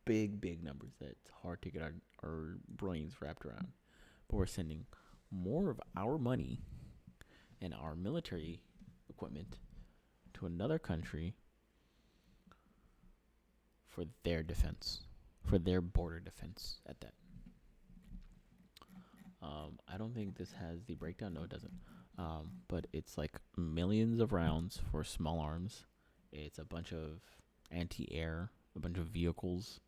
[SPEAKER 1] Big numbers that it's hard to get our brains wrapped around. But we're sending more of our money and our military equipment to another country for their defense, for their border defense at that. I don't think this has the breakdown. No, it doesn't. But it's like millions of rounds for small arms. It's a bunch of anti-air, a bunch of vehicles,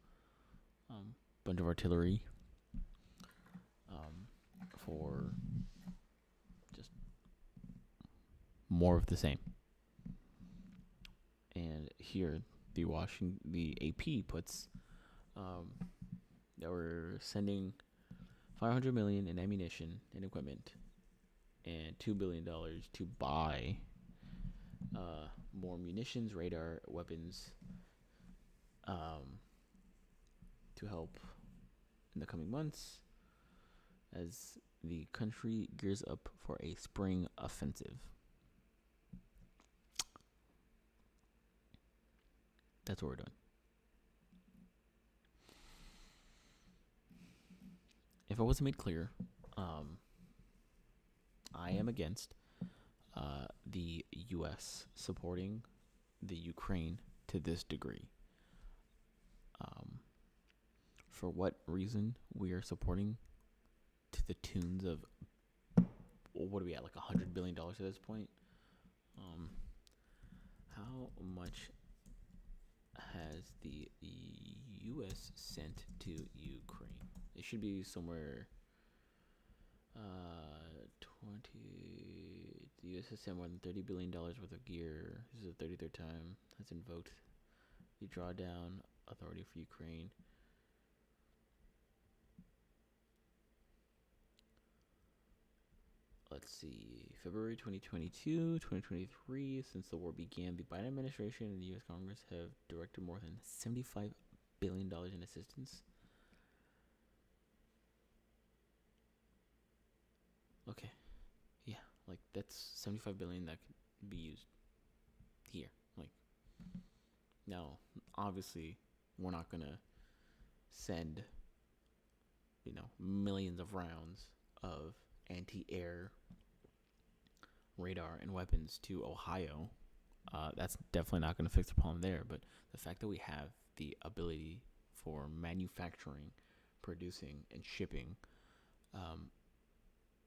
[SPEAKER 1] bunch of artillery, for just more of the same. And here, the AP puts that we're sending 500 million in ammunition and equipment, and $2 billion to buy more munitions, radar, weapons, to help in the coming months as the country gears up for a spring offensive. That's what we're doing. If it wasn't made clear, I am against the U.S. supporting the Ukraine to this degree. For what reason we are supporting to the tunes of, what are we at, like $100 billion at this point? How much has the U.S. sent to Ukraine? It should be somewhere. 20. The U.S. has sent more than $30 billion worth of gear. This is the 33rd time that's invoked the drawdown authority for Ukraine. Let's see. February 2022, 2023. Since the war began, the Biden administration and the U.S. Congress have directed more than $75 billion in assistance. Okay. Yeah, like that's 75 billion that could be used here. Like, now, obviously, we're not gonna send, millions of rounds of anti-air radar and weapons to Ohio. That's definitely not going to fix the problem there. But the fact that we have the ability for manufacturing, producing, and shipping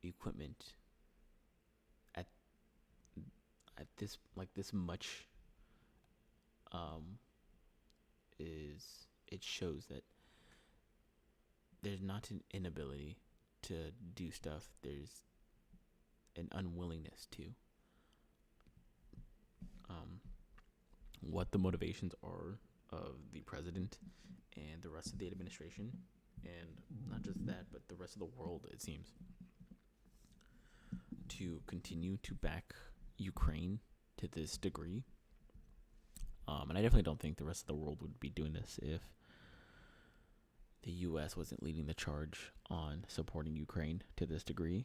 [SPEAKER 1] equipment at this, like, this much, it shows that there's not an inability to do stuff. There's an unwillingness to. What the motivations are of the president and the rest of the administration, and not just that, but the rest of the world, it seems, to continue to back Ukraine to this degree. And I definitely don't think the rest of the world would be doing this if the U.S. wasn't leading the charge on supporting Ukraine to this degree.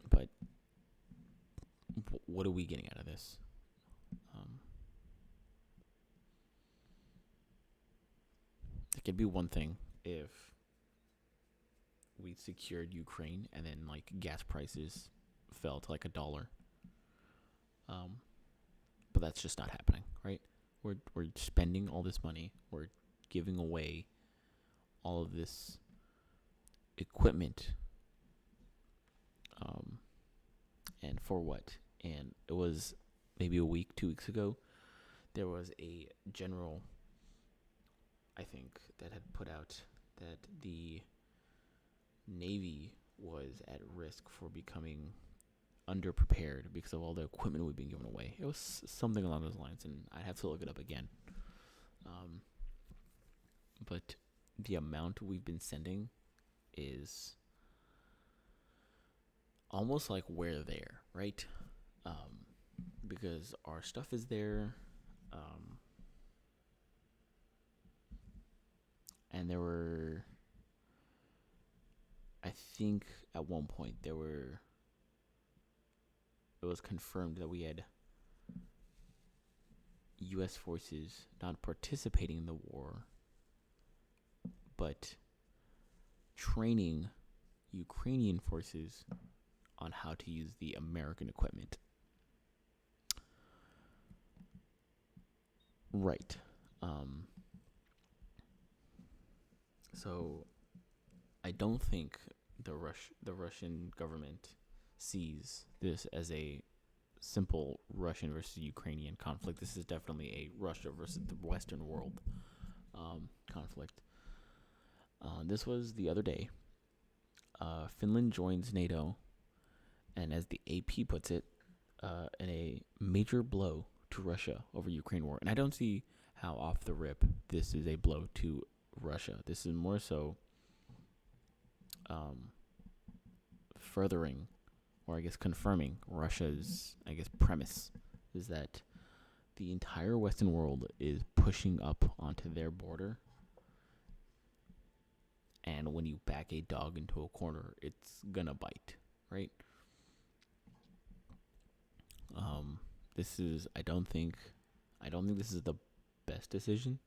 [SPEAKER 1] But what are we getting out of this? It could be one thing if we secured Ukraine and then, like, gas prices fell to like $1. But that's just not happening, right? We're spending all this money. We're giving away all of this equipment. And for what? And it was maybe a week, 2 weeks ago, there was a general, I think, that had put out that the Navy was at risk for becoming underprepared because of all the equipment we've been giving away. It was something along those lines, and I'd have to look it up again. But the amount we've been sending is almost like we're there, right? Because our stuff is there. And there were, I think at one point it was confirmed that we had U.S. forces not participating in the war, but training Ukrainian forces on how to use the American equipment. Right. So I don't think the Russian government sees this as a simple Russian versus Ukrainian conflict. This is definitely a Russia versus the Western world conflict. This was the other day. Finland joins NATO, and as the AP puts it, in a major blow to Russia over Ukraine war. And I don't see how off the rip this is a blow to Russia. This is more so furthering, or I guess confirming, Russia's, I guess, premise is that the entire Western world is pushing up onto their border. And when you back a dog into a corner, it's gonna bite, right? This is I don't think this is the best decision.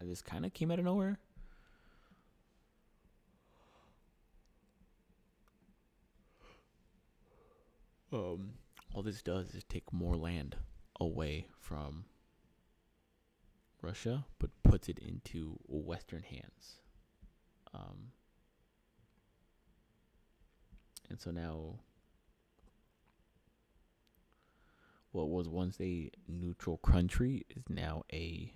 [SPEAKER 1] This kind of came out of nowhere. All this does is take more land away from Russia, but puts it into Western hands. And so now, what was once a neutral country is now a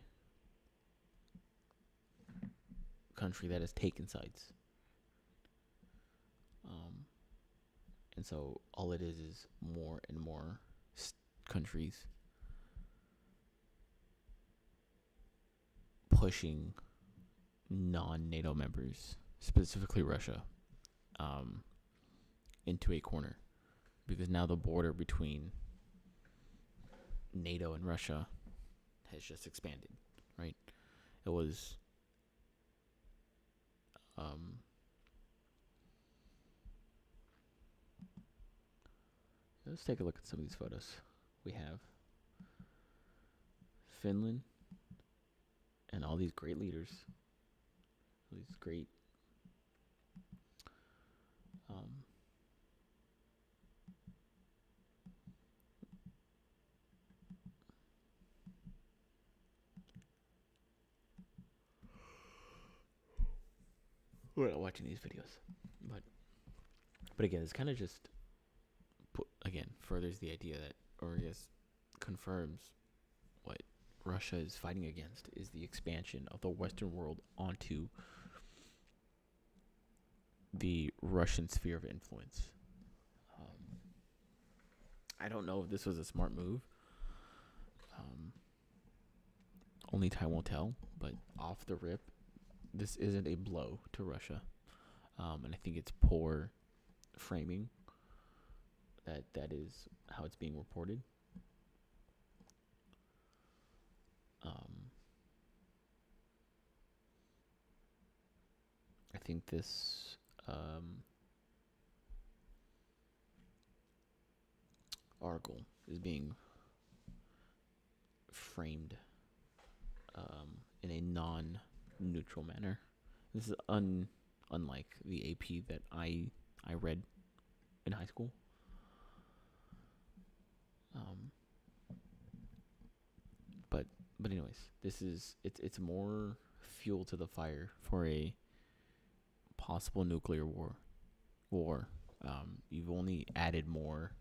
[SPEAKER 1] country that has taken sides. And so all it is more and more countries pushing non-NATO members, specifically Russia, into a corner, because now the border between NATO and Russia has just expanded, right? It was let's take a look at some of these photos. We have Finland and all these great leaders, these great we're not watching these videos, but again, it's kind of just furthers the idea that, or I guess confirms what Russia is fighting against, is the expansion of the Western world onto the Russian sphere of influence. I don't know if this was a smart move. Only time will tell, but off the rip, this isn't a blow to Russia. And I think it's poor framing that is how it's being reported. I think this article is being framed in a non-neutral manner. This is unlike the AP that I read in high school. But anyways, this is it's more fuel to the fire for a possible nuclear war. You've only added more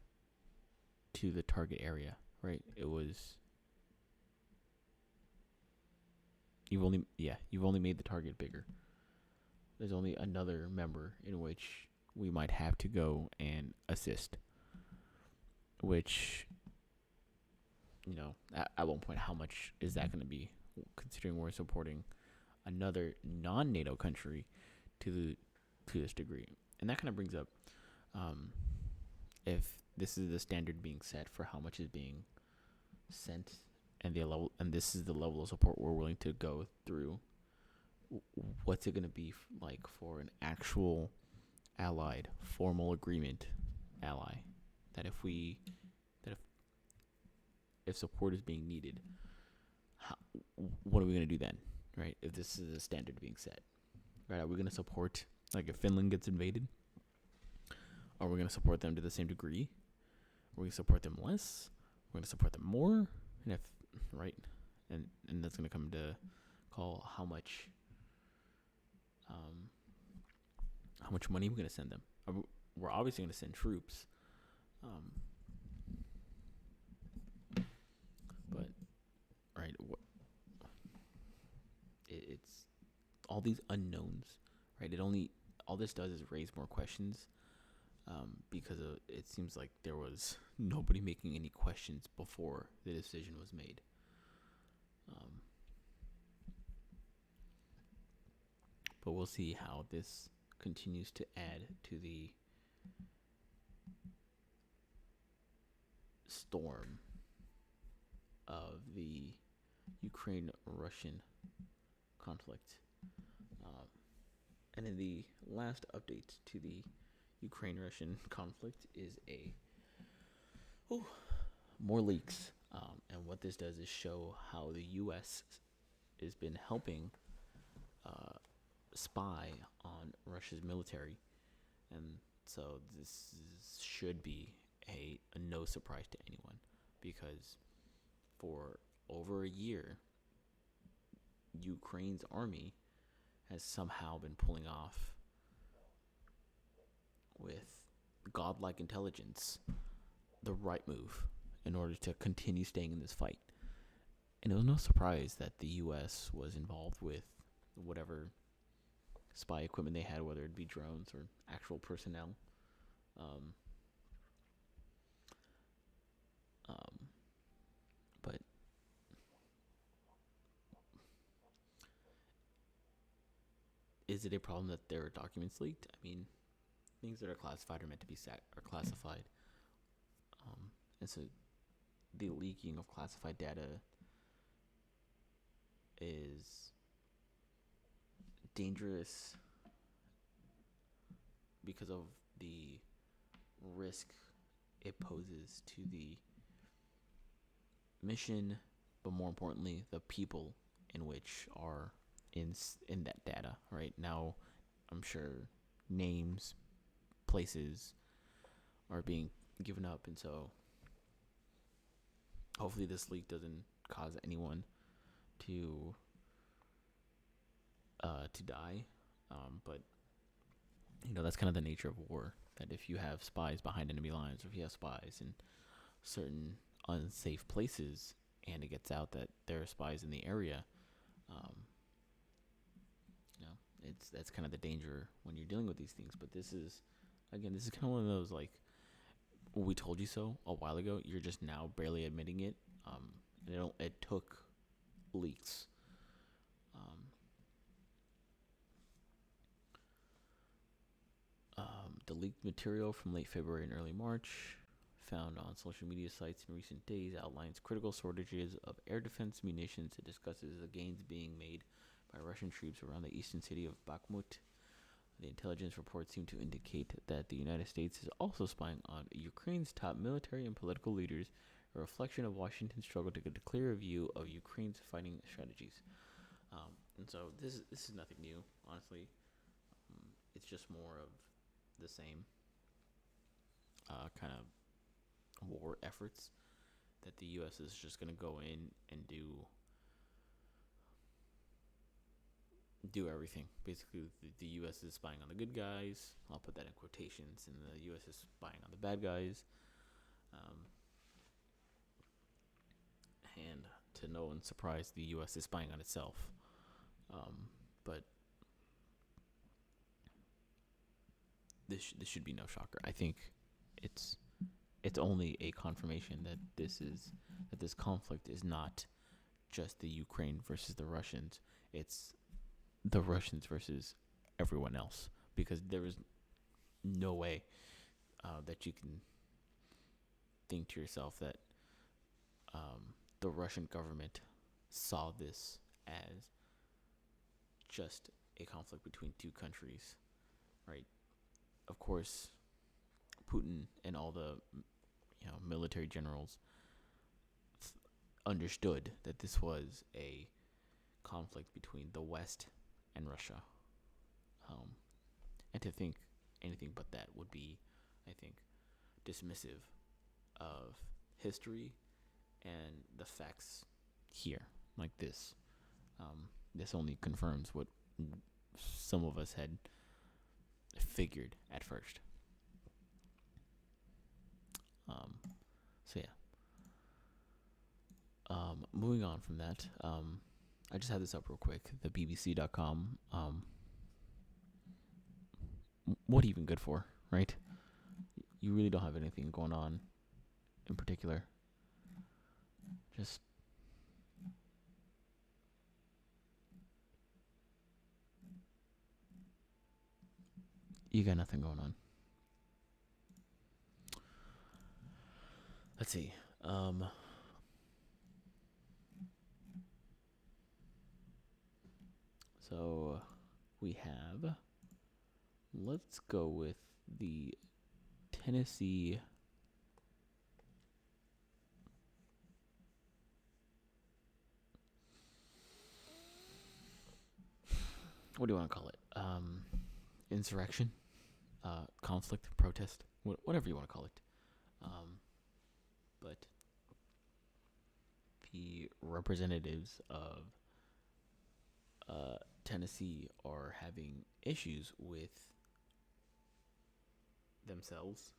[SPEAKER 1] to the target area, right? You've only made the target bigger. There's only another member in which we might have to go and assist, which, at one point, how much is that going to be, considering we're supporting another non-NATO country to this degree? And that kind of brings up if this is the standard being set for how much is being sent, and this is the level of support we're willing to go through. What's it going to be like for an actual allied, formal agreement ally? That if support is being needed, what are we going to do then, right? If this is a standard being set, right? Are we going to support, like, if Finland gets invaded? Are we going to support them to the same degree? Are we going to support them less? We're going to support them more? And if, right? And that's going to come to call how much Um, how much money are we going to send them? We're obviously going to send troops. Um, but right, it's all these unknowns, right? All this does is raise more questions, because it seems like there was nobody making any questions before the decision was made. But we'll see how this continues to add to the storm of the Ukraine-Russian conflict. And in the last update to the Ukraine-Russian conflict is more leaks. And what this does is show how the U.S. has been helping spy on Russia's military, and so should be a no surprise to anyone, because for over a year, Ukraine's army has somehow been pulling off, with godlike intelligence, the right move in order to continue staying in this fight. And it was no surprise that the U.S. was involved with whatever spy equipment they had, whether it be drones or actual personnel. Um, but is it a problem that there are documents leaked? I mean, things that are classified are meant to be are classified. And so the leaking of classified data is dangerous because of the risk it poses to the mission, but more importantly, the people in which are in that data. Right now, I'm sure names, places are being given up, and so hopefully this leak doesn't cause anyone to die. But that's kind of the nature of war. That if you have spies behind enemy lines, or if you have spies in certain unsafe places, and it gets out that there are spies in the area, um, that's kind of the danger when you're dealing with these things. But this is kind of one of those, like, we told you so a while ago. You're just now barely admitting it. It took leaks. The leaked material from late February and early March, found on social media sites in recent days, outlines critical shortages of air defense munitions. It discusses the gains being made by Russian troops around the eastern city of Bakhmut. The intelligence reports seem to indicate that the United States is also spying on Ukraine's top military and political leaders, a reflection of Washington's struggle to get a clearer view of Ukraine's fighting strategies. And so this is nothing new, honestly. It's just more of the same kind of war efforts that the U.S. is just going to go in and do everything. Basically, the U.S. is spying on the good guys. I'll put that in quotations. And the U.S. is spying on the bad guys. And to no one's surprise, the U.S. is spying on itself. But this should be no shocker. I think it's only a confirmation that this conflict is not just the Ukraine versus the Russians. It's the Russians versus everyone else, because there is no way that you can think to yourself that the Russian government saw this as just a conflict between two countries, right? Of course, Putin and all the military generals understood that this was a conflict between the West and Russia. And to think anything but that would be, I think, dismissive of history and the facts here. Like this. This only confirms what some of us had figured at first. So yeah. Moving on from that, I just had this up real quick. The BBC.com. What even good for, right? You really don't have anything going on in particular. Just you got nothing going on. Let's see. So we have. Let's go with the Tennessee. What do you want to call it? Insurrection, conflict, protest, whatever you want to call it. But the representatives of Tennessee are having issues with themselves,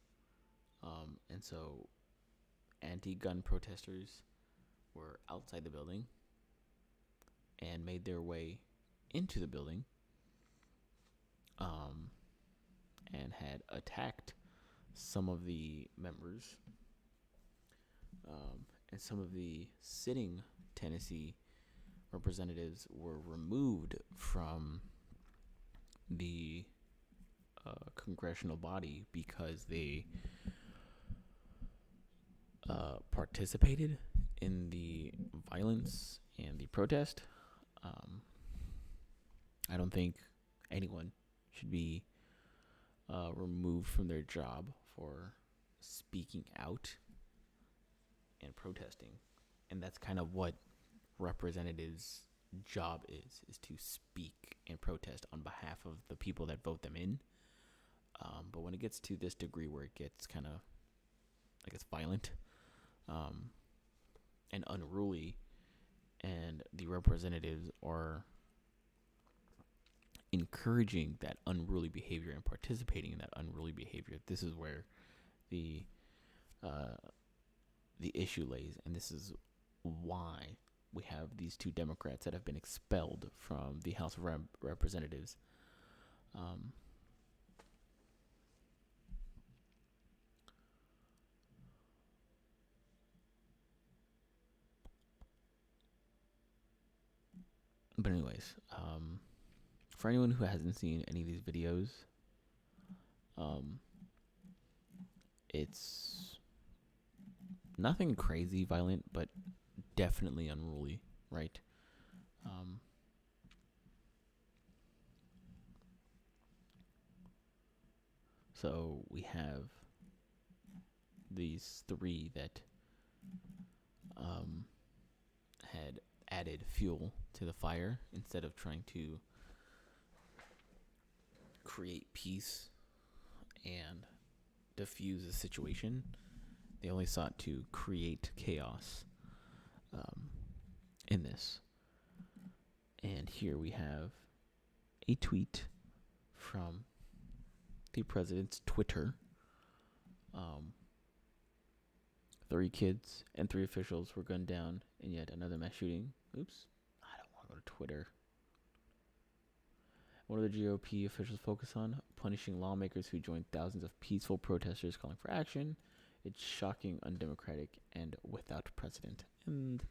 [SPEAKER 1] and so anti-gun protesters were outside the building and made their way into the building, and had attacked some of the members, and some of the sitting Tennessee representatives were removed from the congressional body because they participated in the violence and the protest. I don't think anyone should be removed from their job for speaking out and protesting, and that's kind of what representatives' job is to speak and protest on behalf of the people that vote them in. But when it gets to this degree where it gets kind of, I guess, violent, and unruly, and the representatives are encouraging that unruly behavior and participating in that unruly behavior, this is where the issue lays, and this is why we have these two Democrats that have been expelled from the House of Representatives. But anyways, for anyone who hasn't seen any of these videos, it's nothing crazy violent, but definitely unruly, right? So we have these three that had added fuel to the fire instead of trying to create peace and diffuse the situation. They only sought to create chaos in this. And here we have a tweet from the president's Twitter. 3 kids and 3 officials were gunned down in yet another mass shooting. Oops, I don't want to go to Twitter. What do the GOP officials focus on? Punishing lawmakers who joined thousands of peaceful protesters calling for action. It's shocking, undemocratic, and without precedent. And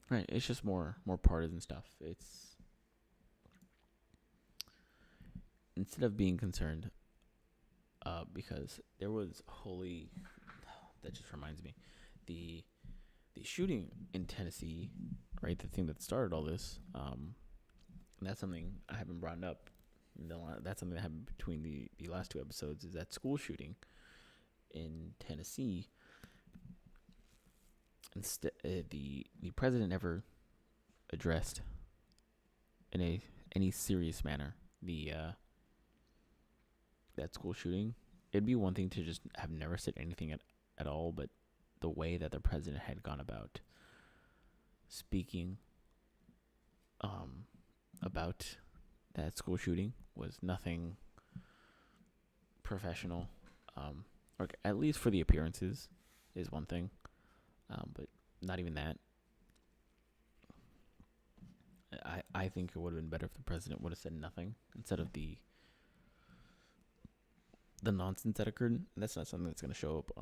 [SPEAKER 1] right, it's just more partisan stuff. It's instead of being concerned, because there was that just reminds me, the shooting in Tennessee, right? The thing that started all this, and that's something I haven't brought up. That's something that happened between the last 2 episodes, is that school shooting in Tennessee. Instead, the president never addressed in any serious manner that school shooting. It'd be one thing to just have never said anything at all, but the way that the president had gone about speaking about that school shooting was nothing professional, or at least for the appearances, is one thing, but not even that. I think it would have been better if the president would have said nothing instead of the nonsense that occurred. And that's not something that's going to show up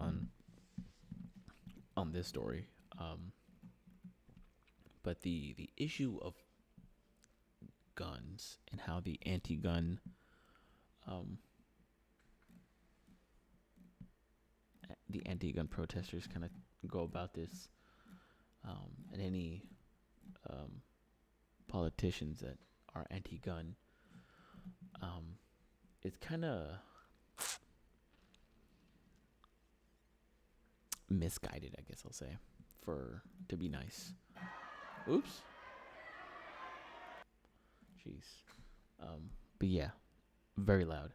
[SPEAKER 1] on this story. But the issue of guns and how the anti-gun protesters kind of go about this, and any politicians that are anti-gun, it's kind of misguided, I guess I'll say, to be nice. Oops. Jeez. But yeah, very loud.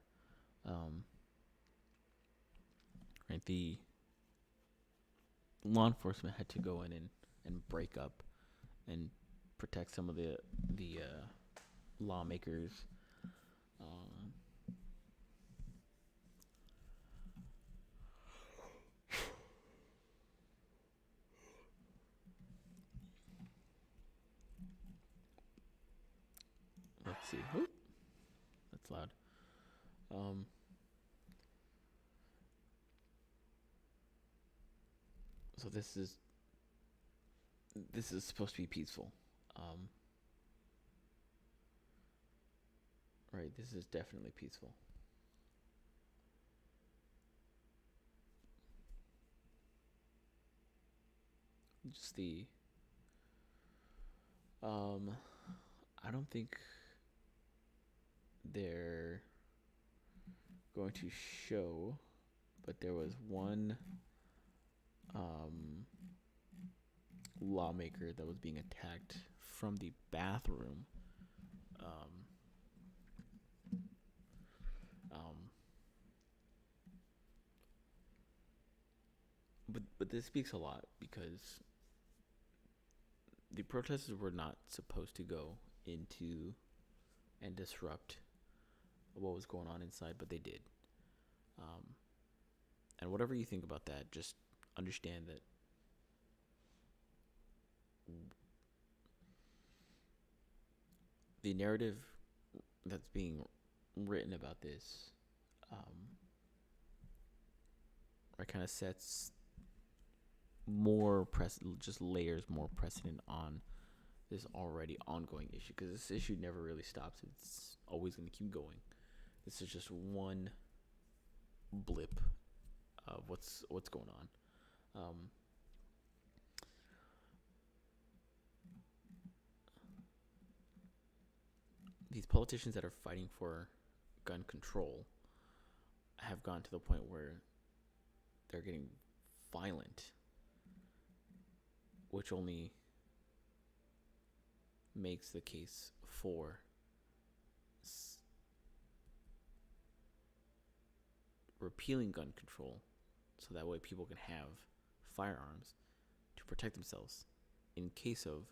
[SPEAKER 1] Right, the law enforcement had to go in and break up and protect some of the lawmakers. Let's see. Oop. That's loud. So this is supposed to be peaceful. Right, this is definitely peaceful. Just I don't think they're going to show, but there was one lawmaker that was being attacked from the bathroom. But this speaks a lot because the protesters were not supposed to go into and disrupt what was going on inside, but they did. And whatever you think about that, just understand that the narrative that's being written about this kind of sets just layers more precedent on this already ongoing issue, because this issue never really stops. It's always going to keep going. This is just one blip of what's going on. These politicians that are fighting for gun control have gone to the point where they're getting violent, which only makes the case for repealing gun control, so that way people can have firearms to protect themselves in case of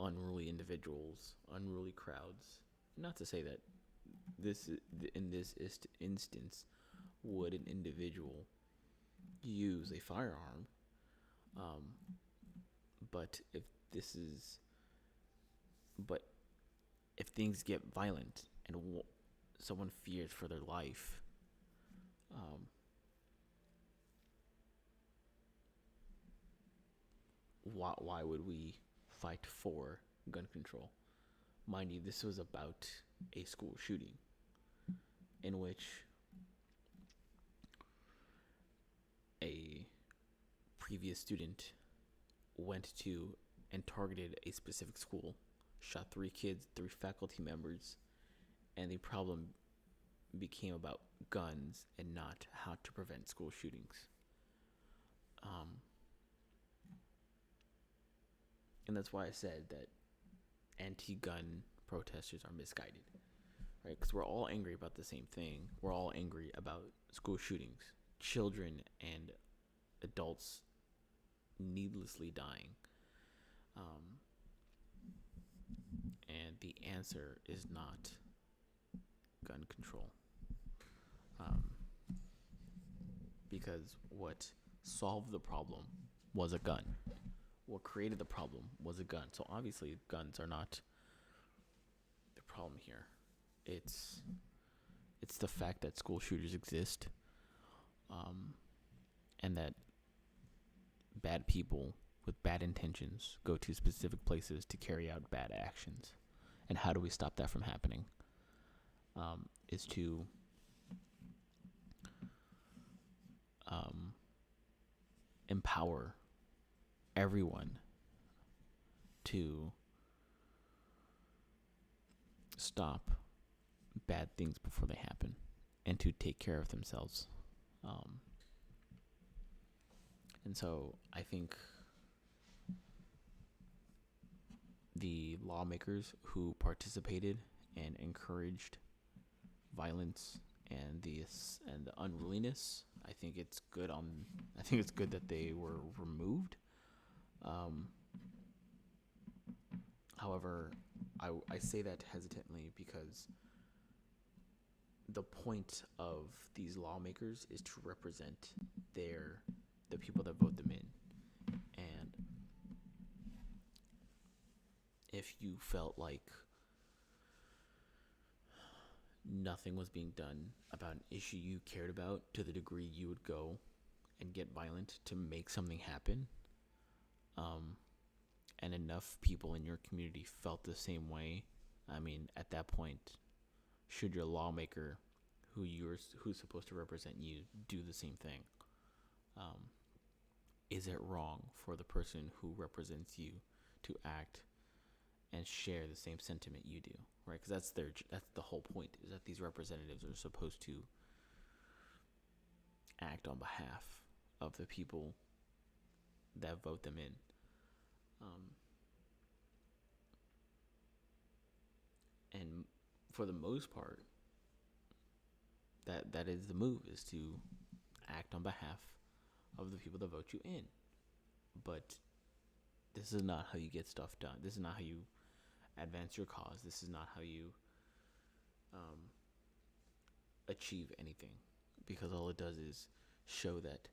[SPEAKER 1] unruly individuals, unruly crowds. Not to say that in this instance would an individual use a firearm, but if things get violent and someone fears for their life, why would we fight for gun control? Mind you, this was about a school shooting in which a previous student went to and targeted a specific school, shot 3 kids, 3 faculty members, and the problem became about guns and not how to prevent school shootings. And that's why I said that anti-gun protesters are misguided, right? Because we're all angry about the same thing. We're all angry about school shootings, children and adults needlessly dying. And the answer is not gun control. Because what solved the problem was a gun. What created the problem was a gun. So obviously, guns are not the problem here. It's the fact that school shooters exist, and that bad people with bad intentions go to specific places to carry out bad actions. And how do we stop that from happening? Is to empower everyone to stop bad things before they happen and to take care of themselves. And so I think the lawmakers who participated and encouraged violence and the unruliness, I think it's good that they were removed. However, I say that hesitantly because the point of these lawmakers is to represent the people that vote them in. And if you felt like nothing was being done about an issue you cared about to the degree you would go and get violent to make something happen, and enough people in your community felt the same way, I mean, at that point, should your lawmaker, who's supposed to represent you, do the same thing? Is it wrong for the person who represents you to act and share the same sentiment you do, right? Because that's the whole point, is that these representatives are supposed to act on behalf of the people that vote them in. And for the most part, that is the move, is to act on behalf of the people that vote you in. But this is not how you get stuff done. This is not how you advance your cause. This is not how you achieve anything, because all it does is show that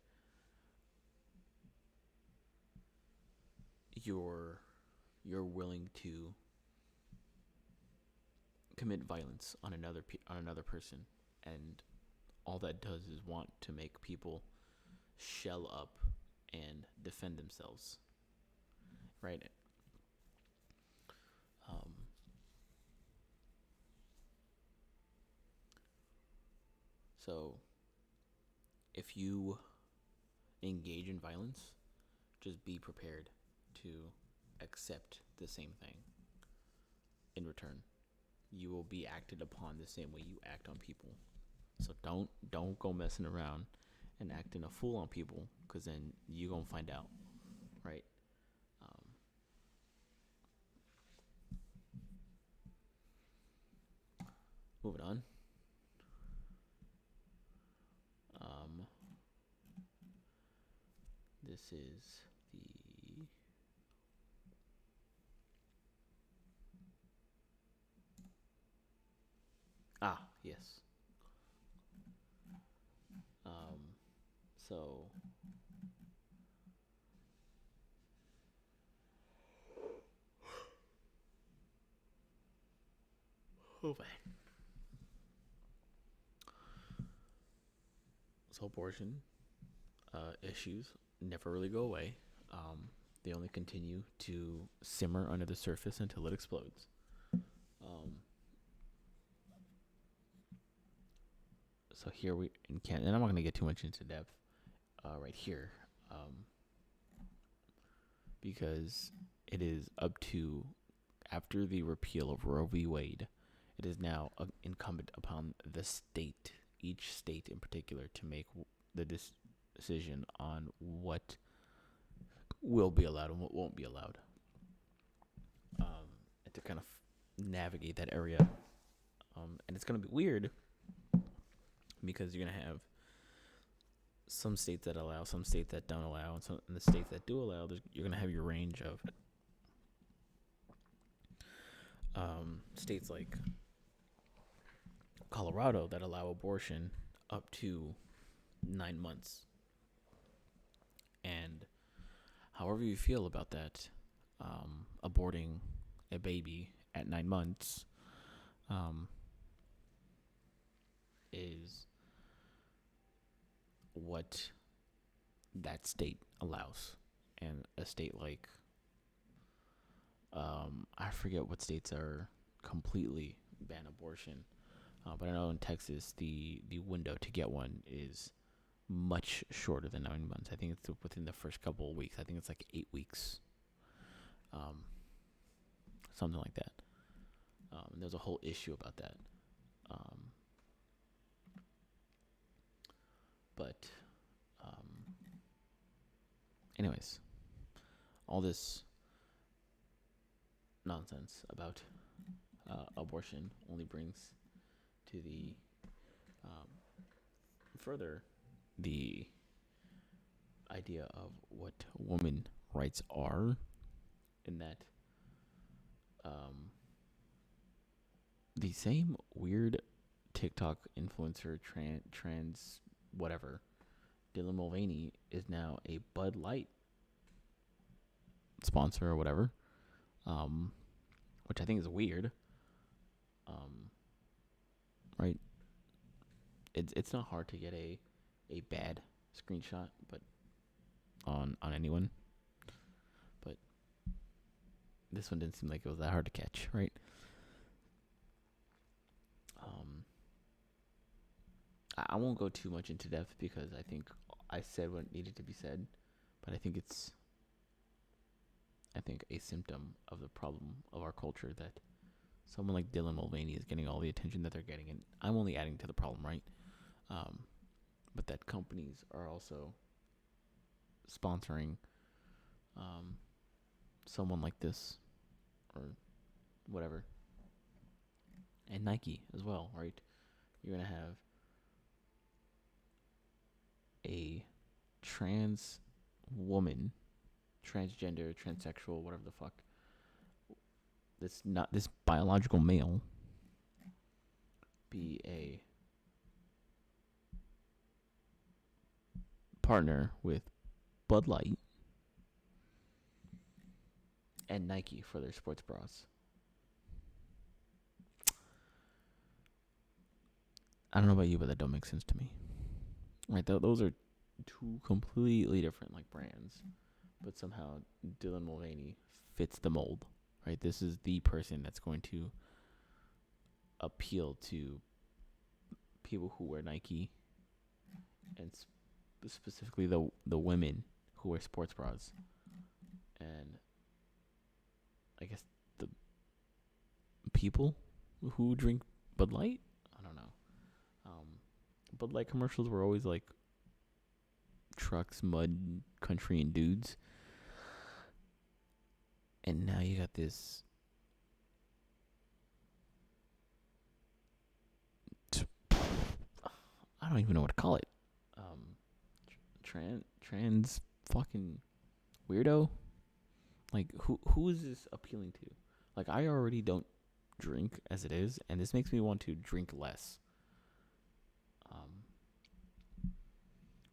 [SPEAKER 1] you're willing to commit violence on another person, and all that does is want to make people shell up and defend themselves, right? So if you engage in violence, just be prepared to accept the same thing in return. You will be acted upon the same way you act on people. So don't go messing around and acting a fool on people, because then you're going to find out, right? Moving on. This is the yes. So so abortion issues never really go away. They only continue to simmer under the surface until it explodes. So here we in Canada, and I'm not going to get too much into depth right here, because it is up to, after the repeal of Roe v. Wade, it is now incumbent upon the state, each state in particular, to make the decision on what will be allowed and what won't be allowed, and to kind of navigate that area. And it's going to be weird, because you're going to have some states that allow, some states that don't allow, and some in the states that do allow, you're gonna have your range of states like Colorado that allow abortion up to 9 months. And however you feel about that, aborting a baby at 9 months is what that state allows. And a state like, I forget what states are completely ban abortion, but I know in Texas the window to get one is much shorter than 9 months. I think it's within the first couple of weeks. I think it's like 8 weeks, um, something like that. There's a whole issue about that. Um, but, anyways, all this nonsense about abortion only brings to the further the idea of what women rights are, in that the same weird TikTok influencer trans whatever Dylan Mulvaney is now a Bud Light sponsor or whatever, which I think is weird. Right? It's not hard to get a bad screenshot, but on anyone. But this one didn't seem like it was that hard to catch, right? I won't go too much into depth because I think I said what needed to be said, but I think it's a symptom of the problem of our culture that someone like Dylan Mulvaney is getting all the attention that they're getting, and I'm only adding to the problem, right? But that companies are also sponsoring someone like this or whatever, and Nike as well, right? You're gonna have a trans woman, transgender, transsexual, whatever the fuck, this not this biological male be a partner with Bud Light and Nike for their sports bras. I don't know about you, but that don't make sense to me. Right? Those are two completely different like brands, but somehow Dylan Mulvaney fits the mold. Right? This is the person that's going to appeal to people who wear Nike, and specifically the women who wear sports bras, and I guess the people who drink Bud Light. I don't know. Bud Light commercials were always like trucks, mud, country, and dudes, and now you got this. I don't even know what to call it. Trans fucking weirdo. Like who is this appealing to? Like I already don't drink as it is, and this makes me want to drink less.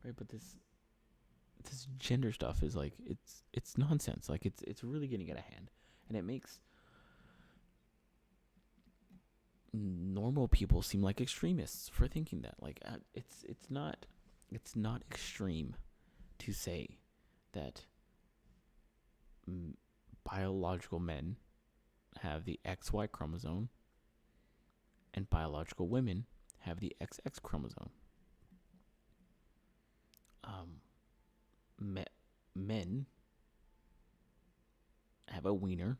[SPEAKER 1] Right, but this gender stuff is like it's nonsense. Like it's really getting out of hand, and it makes normal people seem like extremists for thinking that. Like it's not extreme to say that biological men have the XY chromosome and biological women have the XX chromosome. Men have a wiener,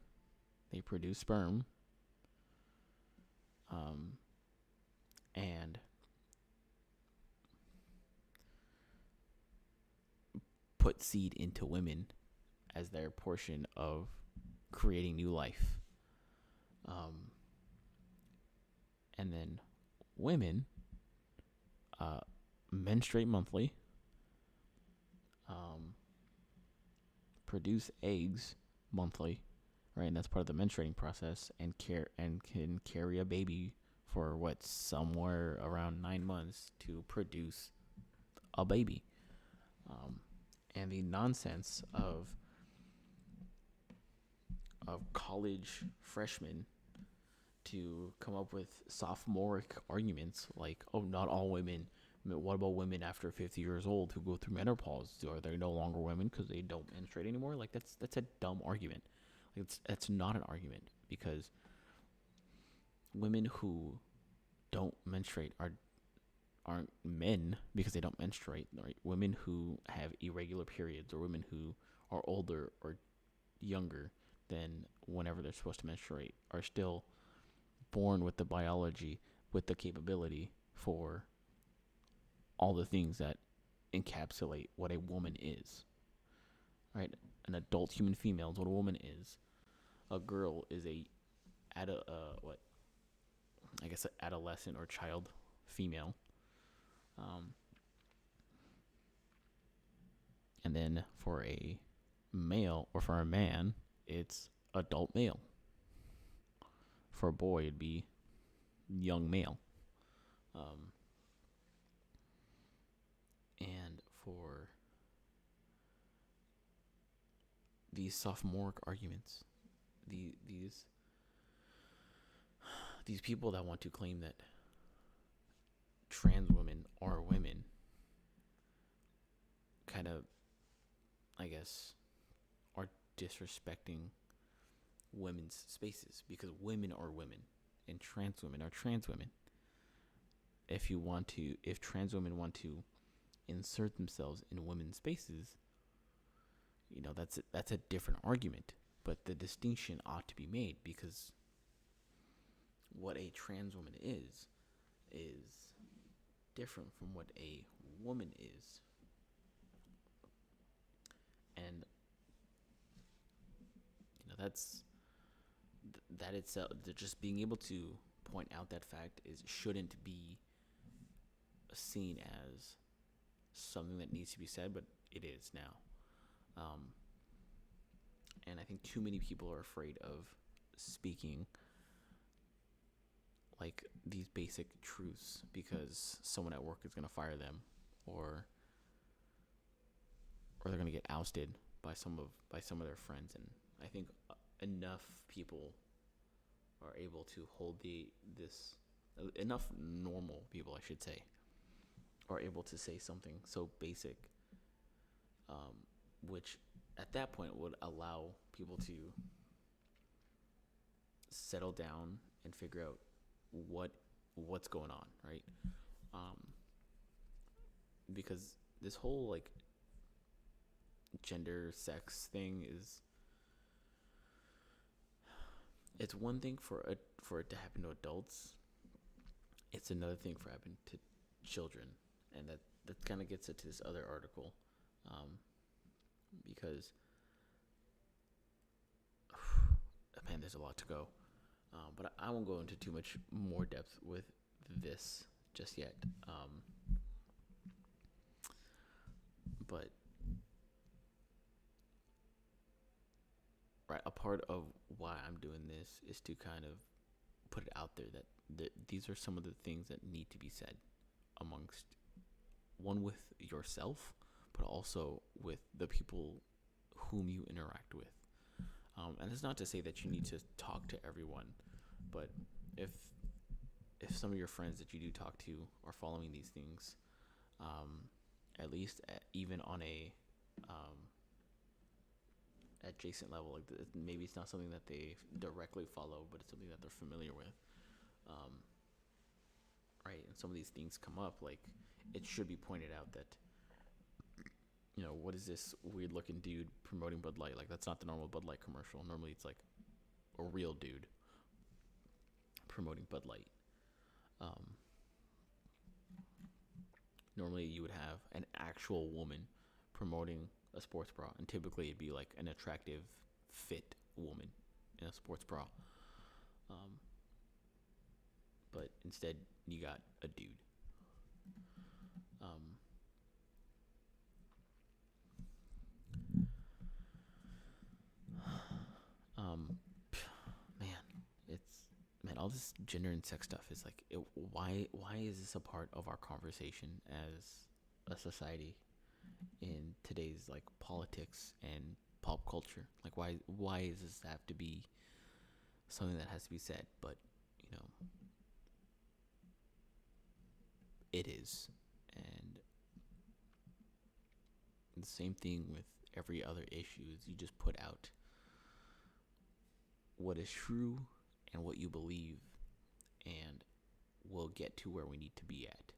[SPEAKER 1] they produce sperm, and put seed into women as their portion of creating new life. And then women menstruate monthly, produce eggs monthly, right? And that's part of the menstruating process, and can carry a baby for what, somewhere around 9 months to produce a baby. And the nonsense of college freshmen to come up with sophomoric arguments like, oh, not all women. What about women after 50 years old who go through menopause? Are they no longer women because they don't menstruate anymore? Like, that's a dumb argument. Like, that's not an argument, because women who don't menstruate aren't men because they don't menstruate. Right? Women who have irregular periods, or women who are older or younger than whenever they're supposed to menstruate, are still born with the biology, with the capability for all the things that encapsulate what a woman is. Right? An adult human female is what a woman is. A girl is what? I guess an adolescent or child female. And then for a male, or for a man, it's adult male. For a boy, it'd be young male. And for these sophomoric arguments, these people that want to claim that trans women are women, kind of, I guess, are disrespecting women's spaces, because women are women and trans women are trans women. If trans women want to insert themselves in women's spaces, that's a different argument. But the distinction ought to be made, because what a trans woman is different from what a woman is. And that itself, just being able to point out that fact shouldn't be seen as something that needs to be said, but it is now. And I think too many people are afraid of speaking like these basic truths, because someone at work is going to fire them, or they're going to get ousted by some of their friends. And I think enough people are able to hold enough normal people, I should say, are able to say something so basic, which at that point would allow people to settle down and figure out what's going on, right? Because this whole like gender sex thing it's one thing for it to happen to adults. It's another thing for it to happen to children, and that kind of gets into this other article, because man, there's a lot to go. But I won't go into too much more depth with this just yet. But right, a part of why I'm doing this is to kind of put it out there that these are some of the things that need to be said amongst with yourself, but also with the people whom you interact with. And it's not to say that you need to talk to everyone, but if some of your friends that you do talk to are following these things, at least even on a adjacent level, like maybe it's not something that they directly follow, but it's something that they're familiar with, right? And some of these things come up, like it should be pointed out that, what is this weird looking dude promoting Bud Light? Like, that's not the normal Bud Light commercial. Normally it's like a real dude promoting Bud Light. Normally you would have an actual woman promoting a sports bra, and typically it'd be like an attractive, fit woman in a sports bra. But instead you got a dude. all this gender and sex stuff is like, why is this a part of our conversation as a society in today's like politics and pop culture? Like, why does this have to be something that has to be said? But you know, it is. And the same thing with every other issue is you just put out what is true and what you believe, and we'll get to where we need to be at.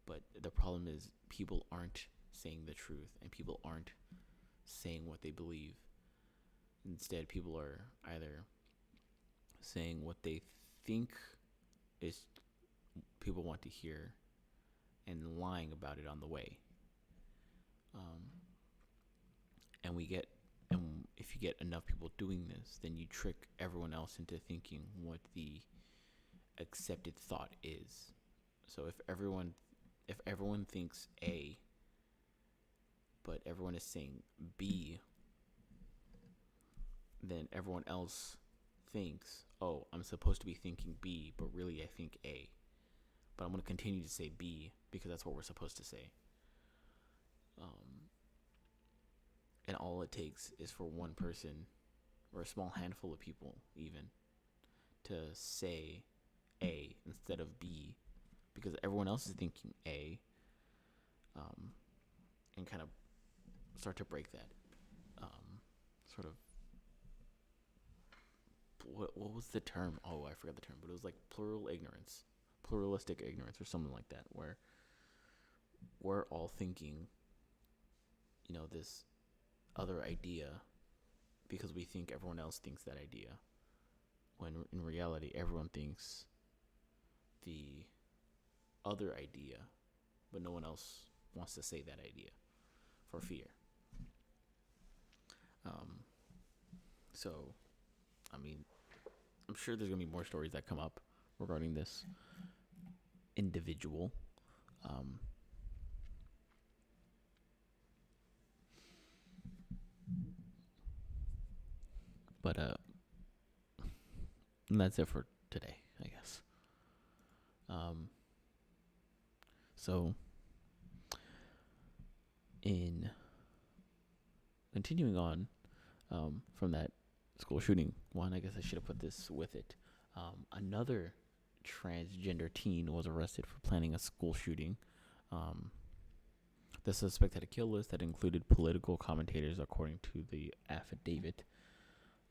[SPEAKER 1] But the problem is people aren't saying the truth, and people aren't saying what they believe. Instead, people are either saying what they think is people want to hear and lying about it on the way. And if you get enough people doing this, then you trick everyone else into thinking what the accepted thought is. So if everyone thinks A, but everyone is saying B, then everyone else thinks, oh, I'm supposed to be thinking B, but really I think A. But I'm going to continue to say B because that's what we're supposed to say. And all it takes is for one person, or a small handful of people even, to say A instead of B, because everyone else is thinking A, and kind of start to break that sort of, what was the term? Oh, I forgot the term, but it was like pluralistic ignorance, or something like that, where we're all thinking, this other idea because we think everyone else thinks that idea, when in reality everyone thinks the other idea, but no one else wants to say that idea for fear. So, I mean, I'm sure there's going to be more stories that come up regarding this individual. But and that's it for today, I guess. So, in continuing on from that school shooting one, I guess I should have put this with it. Another transgender teen was arrested for planning a school shooting. The suspect had a kill list that included political commentators, according to the affidavit.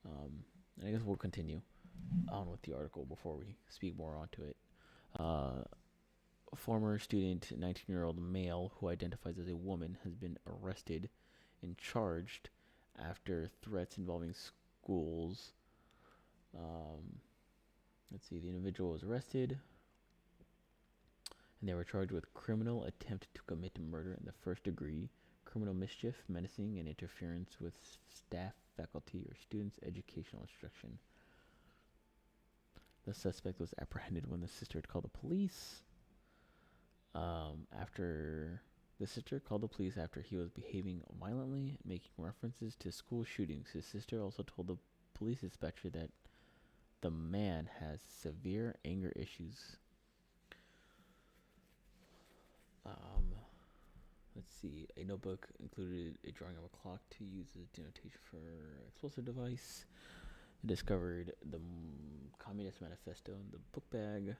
[SPEAKER 1] And I guess we'll continue on with the article before we speak more onto it. A former student, 19-year-old male who identifies as a woman, has been arrested and charged after threats involving schools. Let's see, the individual was arrested and they were charged with criminal attempt to commit murder in the first degree, criminal mischief, menacing, and interference with staff, faculty, or students' educational instruction. The suspect was apprehended when the sister had called the police. After he was behaving violently, making references to school shootings. His sister also told the police dispatcher that the man has severe anger issues. Let's see. A notebook included a drawing of a clock to use as denotation for explosive device. It discovered the Communist Manifesto in the book bag.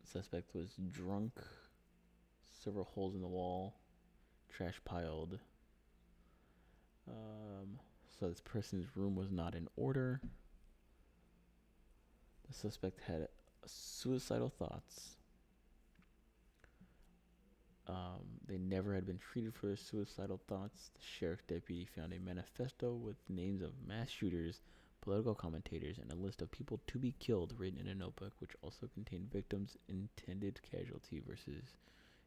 [SPEAKER 1] Suspect was drunk. Several holes in the wall. Trash piled. So this person's room was not in order. The suspect had suicidal thoughts. They never had been treated for their suicidal thoughts. The sheriff deputy found a manifesto with names of mass shooters, political commentators, and a list of people to be killed written in a notebook, which also contained victims' intended casualty versus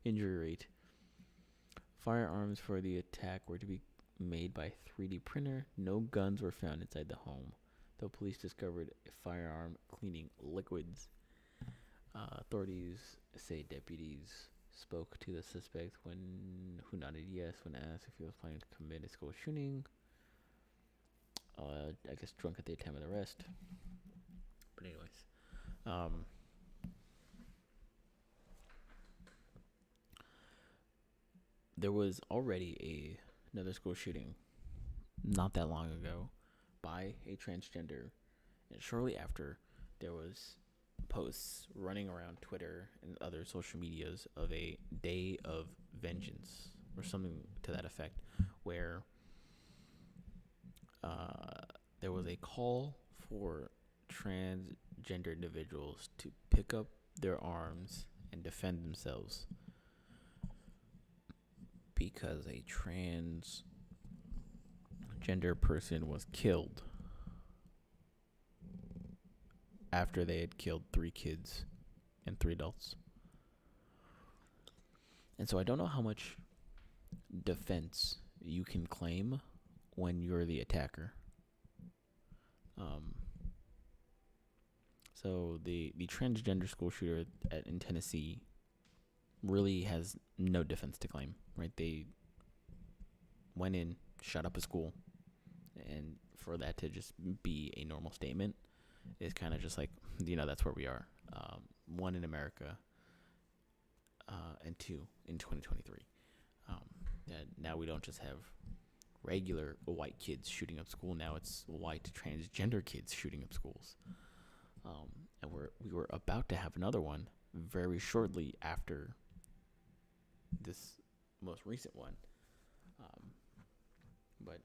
[SPEAKER 1] injury rate. Firearms for the attack were to be made by 3D printer. No guns were found inside the home, though police discovered a firearm cleaning liquids. Authorities say deputies spoke to the suspect who nodded yes when asked if he was planning to commit a school shooting. I guess drunk at the time of the arrest. But anyways, um, there was already another school shooting not that long ago by a transgender, and shortly after, there was posts running around Twitter and other social medias of a day of vengeance or something to that effect, where there was a call for transgender individuals to pick up their arms and defend themselves because a transgender person was killed after they had killed 3 kids and 3 adults. And so I don't know how much defense you can claim when you're the attacker. So the transgender school shooter in Tennessee really has no defense to claim, right? They went in, shot up a school, and for that to just be a normal statement is kind of just like, that's where we are. 1, in America, and 2, in 2023. That now we don't just have regular white kids shooting up school. Now it's white transgender kids shooting up schools. And we were about to have another one very shortly after this most recent one. But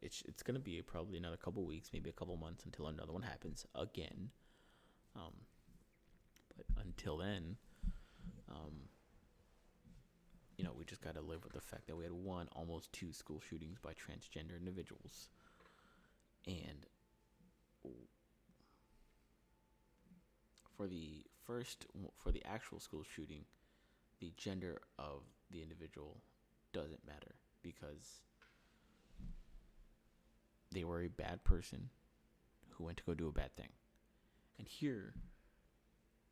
[SPEAKER 1] it's going to be probably another couple weeks, maybe a couple months until another one happens again. But until then, we just got to live with the fact that we had almost 2 school shootings by transgender individuals. And for the actual school shooting, the gender of the individual doesn't matter because they were a bad person who went to go do a bad thing. And here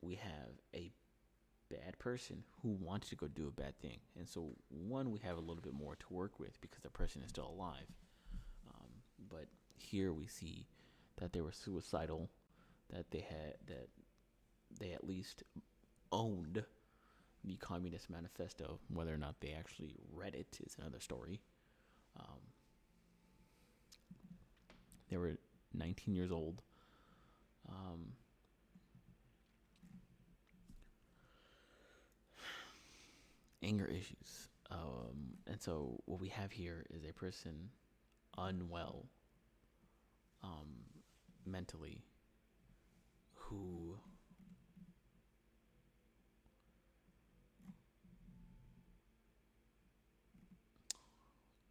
[SPEAKER 1] we have a bad person who wanted to go do a bad thing. And so, we have a little bit more to work with because the person is still alive. But here we see that they were suicidal, that they at least owned the Communist Manifesto. Whether or not they actually read it is another story. They were 19 years old. Anger issues. And so what we have here is a person unwell mentally who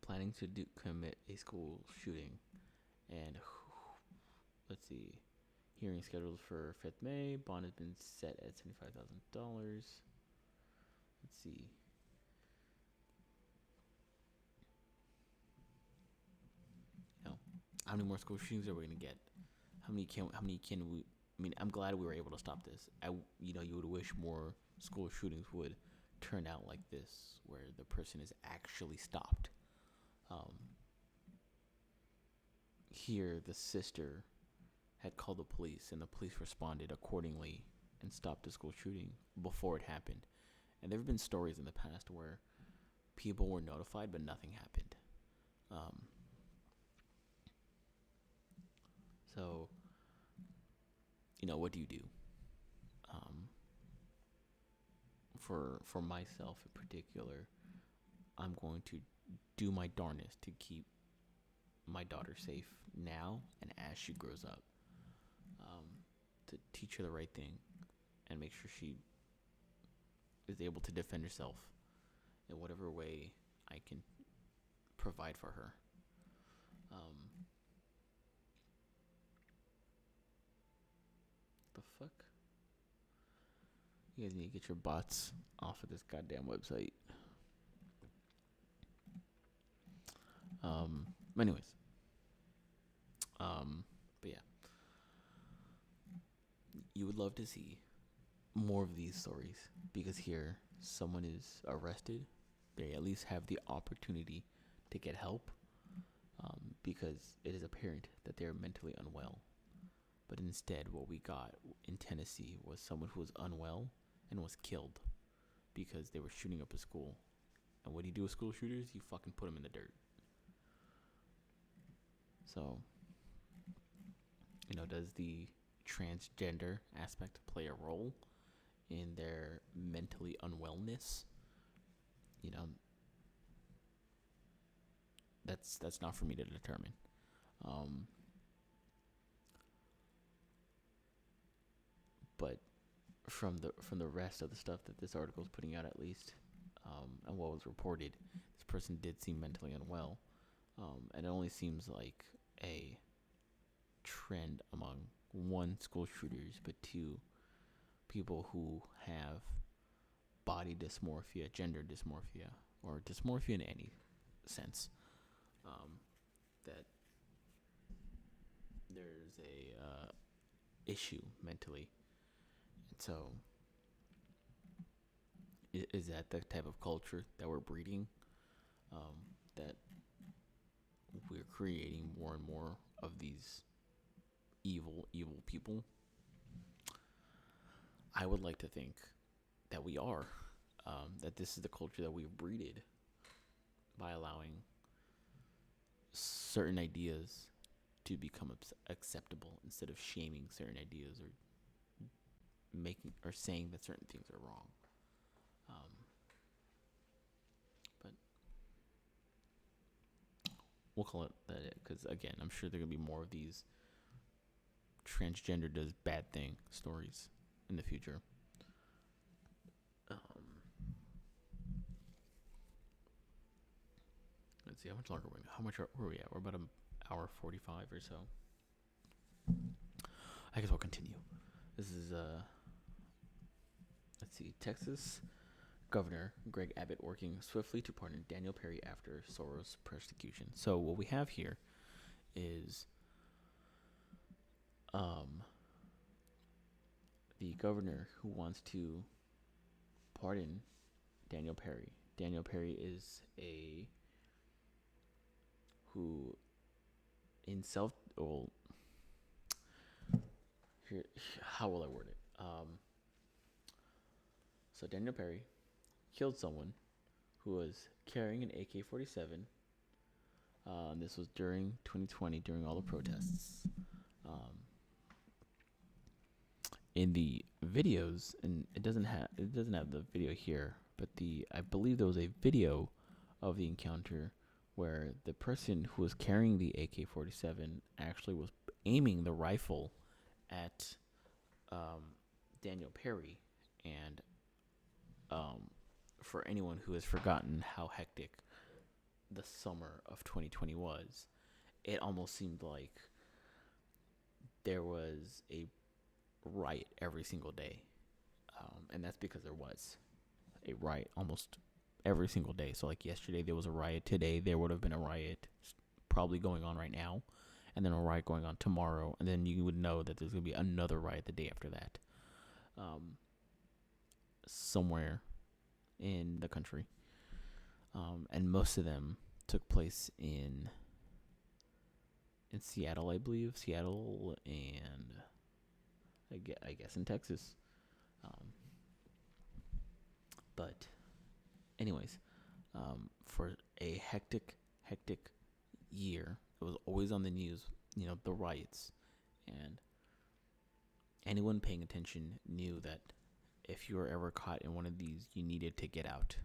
[SPEAKER 1] planning to commit a school shooting, and let's see, hearing scheduled for 5th May. Bond has been set at $75,000. Let's see. How many more school shootings are we gonna get? How many can we? I mean, I'm glad we were able to stop this. You would wish more school shootings would turn out like this, where the person is actually stopped. Here, the sister had called the police, and the police responded accordingly and stopped the school shooting before it happened. And there have been stories in the past where people were notified, but nothing happened. So, what do you do? For myself in particular, I'm going to do my darnest to keep my daughter safe now and as she grows up, to teach her the right thing and make sure she is able to defend herself in whatever way I can provide for her. The fuck? You guys need to get your bots off of this goddamn website. Anyways. But yeah. You would love to see more of these stories because here someone is arrested. They at least have the opportunity to get help because it is apparent that they're mentally unwell. But instead, what we got in Tennessee was someone who was unwell and was killed because they were shooting up a school. And what do you do with school shooters? You fucking put them in the dirt. So, does the transgender aspect play a role in their mentally unwellness? You know, that's not for me to determine. But from the rest of the stuff that this article is putting out, at least, and what was reported, this person did seem mentally unwell, and it only seems like a trend among one, school shooters, but two, people who have body dysmorphia, gender dysmorphia, or dysmorphia in any sense. That there's a issue mentally. And so, is that the type of culture that we're breeding? That we're creating more and more of these evil people? I would like to think that we are. That this is the culture that we've breeded by allowing certain ideas to become acceptable instead of shaming certain ideas or making or saying that certain things are wrong. But we'll call it that because, again, I'm sure there are going to be more of these transgender does bad thing stories in the future. Let's see, how much longer were we at? We're about an hour 45 or so. I guess we'll continue. This is let's see, Texas Governor Greg Abbott working swiftly to pardon Daniel Perry after Soros persecution. So what we have here is the governor who wants to pardon Daniel Perry. Daniel Perry is who in here, how will I word it? So Daniel Perry killed someone who was carrying an AK-47. This was during 2020, during all the protests. In the videos, and it doesn't have the video here, but I believe there was a video of the encounter where the person who was carrying the AK-47 actually was aiming the rifle at Daniel Perry. And for anyone who has forgotten how hectic the summer of 2020 was, it almost seemed like there was a riot every single day. And that's because there was a riot almost every single day. So like yesterday there was a riot. Today there would have been a riot probably going on right now, and then a riot going on tomorrow, and then you would know that there's going to be another riot the day after that, somewhere in the country. And most of them took place in Seattle, I believe. Seattle and I guess in Texas. But anyways, for a hectic year, it was always on the news, the riots. And anyone paying attention knew that if you were ever caught in one of these, you needed to get out,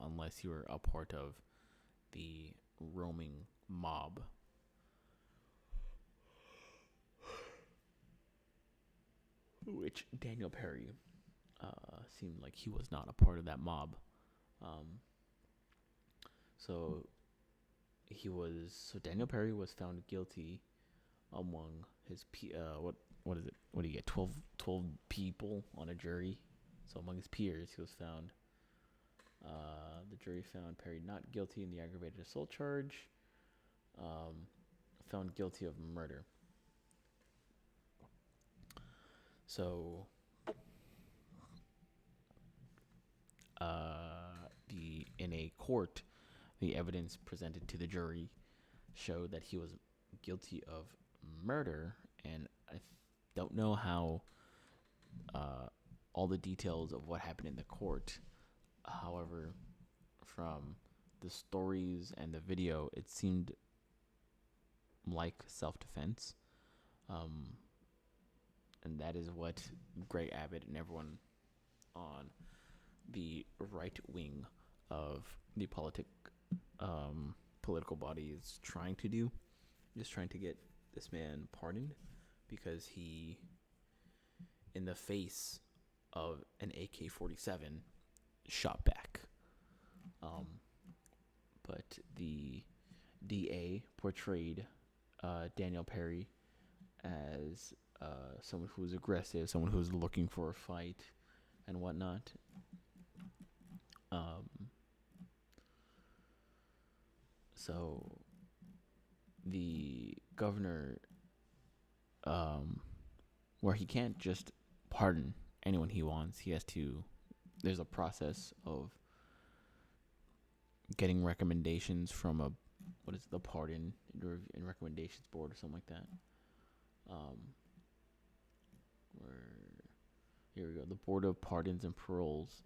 [SPEAKER 1] unless you were a part of the roaming mob. Which Daniel Perry seemed like he was not a part of that mob. So Daniel Perry was found guilty among his what is it? What do you get? 12 people on a jury. So among his peers, he was found. The jury found Perry not guilty in the aggravated assault charge. Found guilty of murder. So in a court, the evidence presented to the jury showed that he was guilty of murder and don't know how all the details of what happened in the court. However, from the stories and the video, it seemed like self-defense. Um, and that is what Greg Abbott and everyone on the right wing of the political body is trying to do. Just trying to get this man pardoned because he, in the face of an AK-47, shot back. But the DA portrayed Daniel Perry as someone who's aggressive, someone who's looking for a fight, and whatnot. So the governor, where he can't just pardon anyone he wants, he has to. There's a process of getting recommendations from the pardon and recommendations board or something like that. Where here we go, the Board of Pardons and Paroles.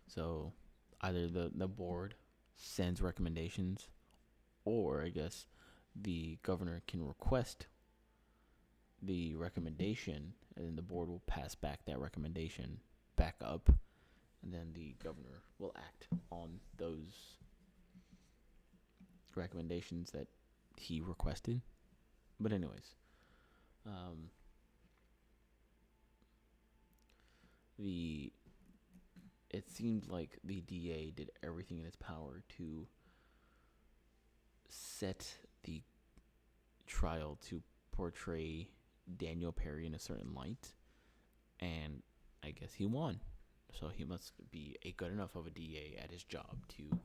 [SPEAKER 1] So either the board sends recommendations, or I guess the governor can request the recommendation, and the board will pass back that recommendation back up, and then the governor will act on those recommendations that he requested. But anyways, it seemed like the DA did everything in its power to set the trial to portray Daniel Perry in a certain light, and I guess he won. So he must be a good enough of a DA at his job to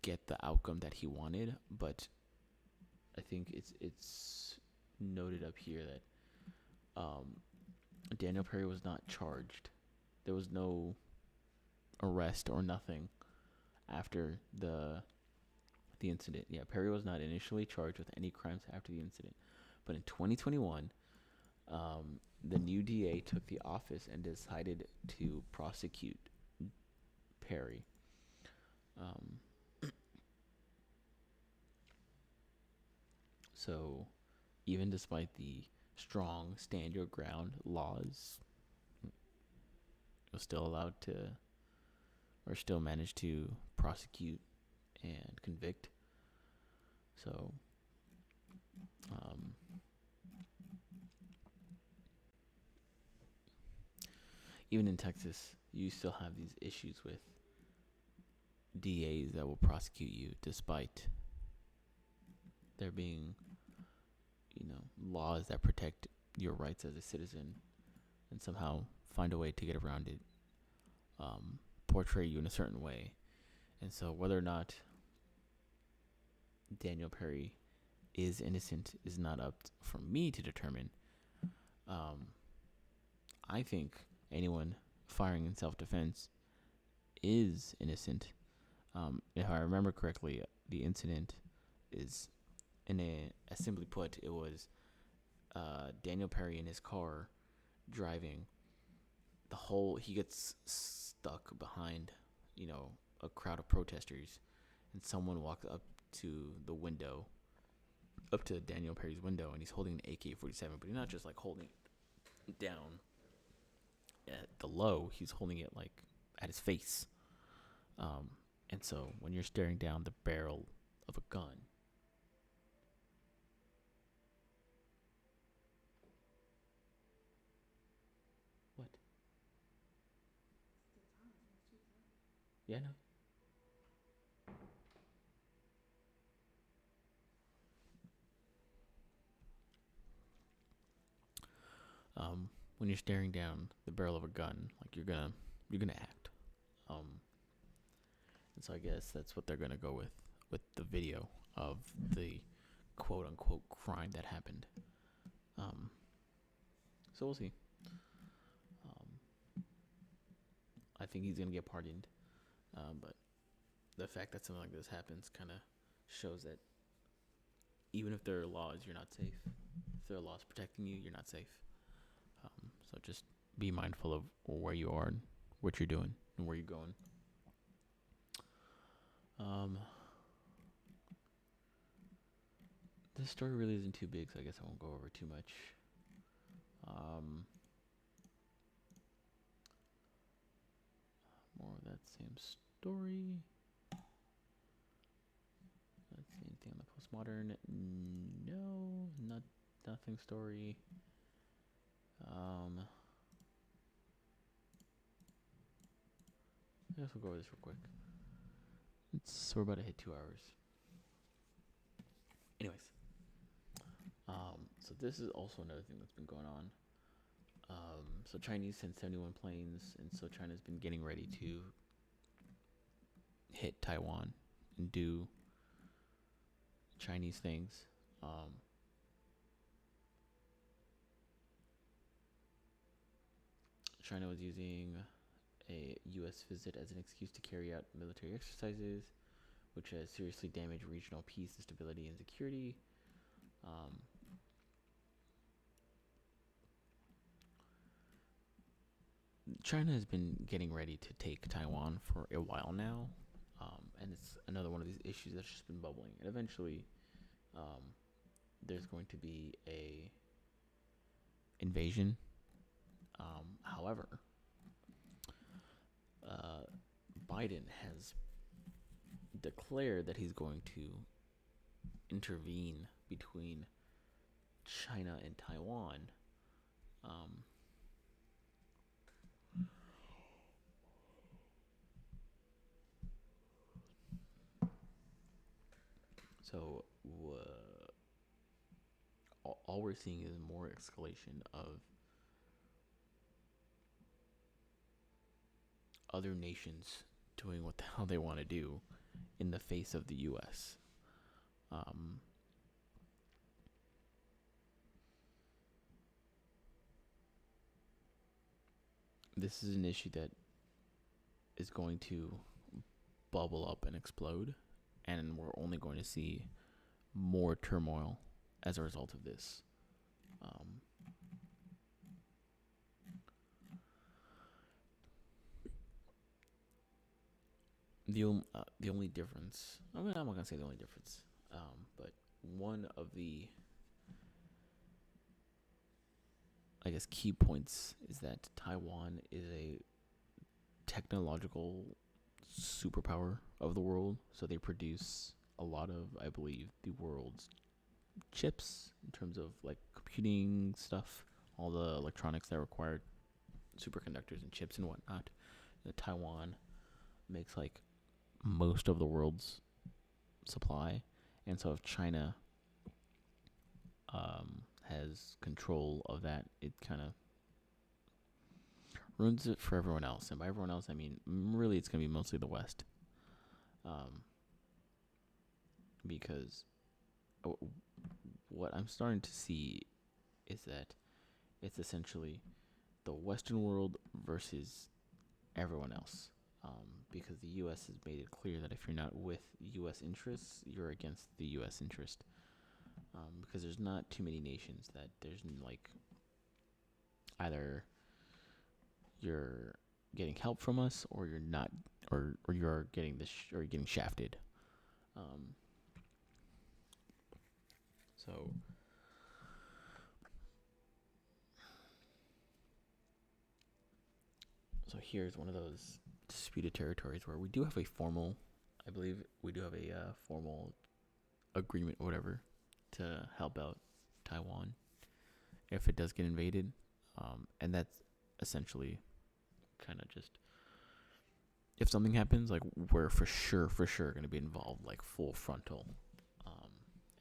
[SPEAKER 1] get the outcome that he wanted. But I think it's noted up here that Daniel Perry was not charged. There was no arrest or nothing after the incident. Yeah, Perry was not initially charged with any crimes after the incident. But in 2021, the new DA took the office and decided to prosecute Perry. So even despite the strong stand your ground laws, was still allowed to, or still managed to prosecute and convict. So, even in Texas, you still have these issues with DAs that will prosecute you despite there being, laws that protect your rights as a citizen, and somehow find a way to get around it, portray you in a certain way. And so whether or not Daniel Perry is innocent is not up for me to determine. I think anyone firing in self-defense is innocent. If I remember correctly, the incident is, simply put, it was Daniel Perry in his car driving. He gets stuck behind, a crowd of protesters, and someone walks up to the window, up to Daniel Perry's window, and he's holding an AK-47, but he's not just like holding it down at the low, he's holding it like at his face. And so when you're staring down the barrel of a gun, what? Yeah, no. When you're staring down the barrel of a gun, like you're gonna act. And so I guess that's what they're gonna go with the video of the quote unquote crime that happened. So we'll see. I think he's gonna get pardoned, but the fact that something like this happens kind of shows that even if there are laws, you're not safe. If there are laws protecting you, you're not safe. So just be mindful of where you are and what you're doing and where you're going. This story really isn't too big, so I guess I won't go over too much. More of that same story. Let's see, anything on the postmodern? No, nothing story. I guess we'll go over this real quick. We're about to hit 2 hours. Anyways, so this is also another thing that's been going on. So Chinese sent 71 planes, and so China's been getting ready to hit Taiwan and do Chinese things. China was using a U.S. visit as an excuse to carry out military exercises, which has seriously damaged regional peace, stability, and security. China has been getting ready to take Taiwan for a while now, and it's another one of these issues that's just been bubbling. And eventually, there's going to be a invasion. However, Biden has declared that he's going to intervene between China and Taiwan. So all we're seeing is more escalation of other nations doing what the hell they want to do in the face of the U.S. This is an issue that is going to bubble up and explode, and we're only going to see more turmoil as a result of this. The only difference, I'm not going to say the only difference, but one of the, I guess, key points is that Taiwan is a technological superpower of the world. So they produce a lot of, I believe, the world's chips in terms of like computing stuff, all the electronics that require superconductors and chips and whatnot. Taiwan makes like most of the world's supply, and so if China has control of that, it kind of ruins it for everyone else. And by everyone else, I mean really it's going to be mostly the West, because what I'm starting to see is that it's essentially the Western world versus everyone else. Because the U.S. has made it clear that if you're not with U.S. interests, you're against the U.S. interest. Because there's not too many nations that there's like either you're getting help from us or you're not, or you're getting or you're getting shafted. So here's one of those disputed territories where we do have a formal, I believe we do have a formal agreement or whatever to help out Taiwan if it does get invaded. And that's essentially kind of just, if something happens, like we're for sure going to be involved, like full frontal.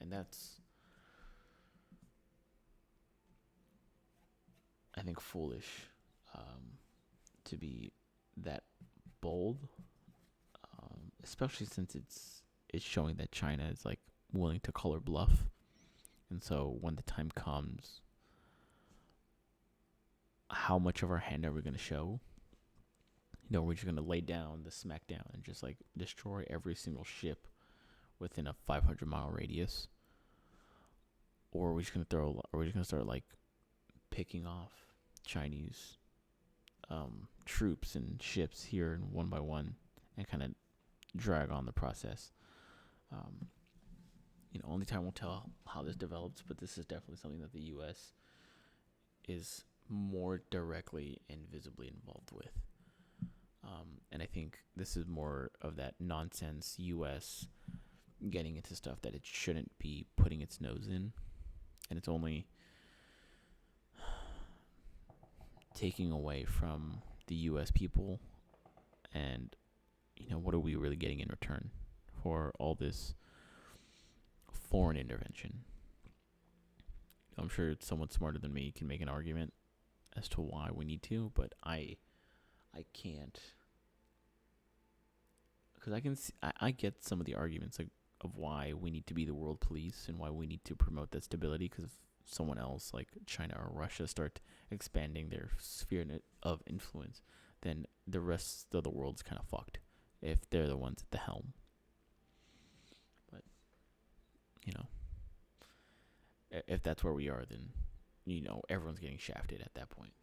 [SPEAKER 1] And that's, I think, foolish to be that bold, especially since it's showing that China is like willing to call her bluff. And so when the time comes, how much of our hand are we going to show? We're just going to lay down the smackdown and just like destroy every single ship within a 500-mile radius. or are we just gonna start like picking off Chinese troops and ships here and one by one, and kind of drag on the process. Um, only time will tell how this develops, but this is definitely something that the U.S. is more directly and visibly involved with. And I think this is more of that nonsense U.S. getting into stuff that it shouldn't be putting its nose in, and it's only taking away from the U.S. people. And what are we really getting in return for all this foreign intervention? I'm sure someone smarter than me can make an argument as to why we need to, but I can't, because I can see, I get some of the arguments of why we need to be the world police and why we need to promote that stability, because if someone else like China or Russia start expanding their sphere of influence, then the rest of the world's kind of fucked if they're the ones at the helm. But if that's where we are, then everyone's getting shafted at that point.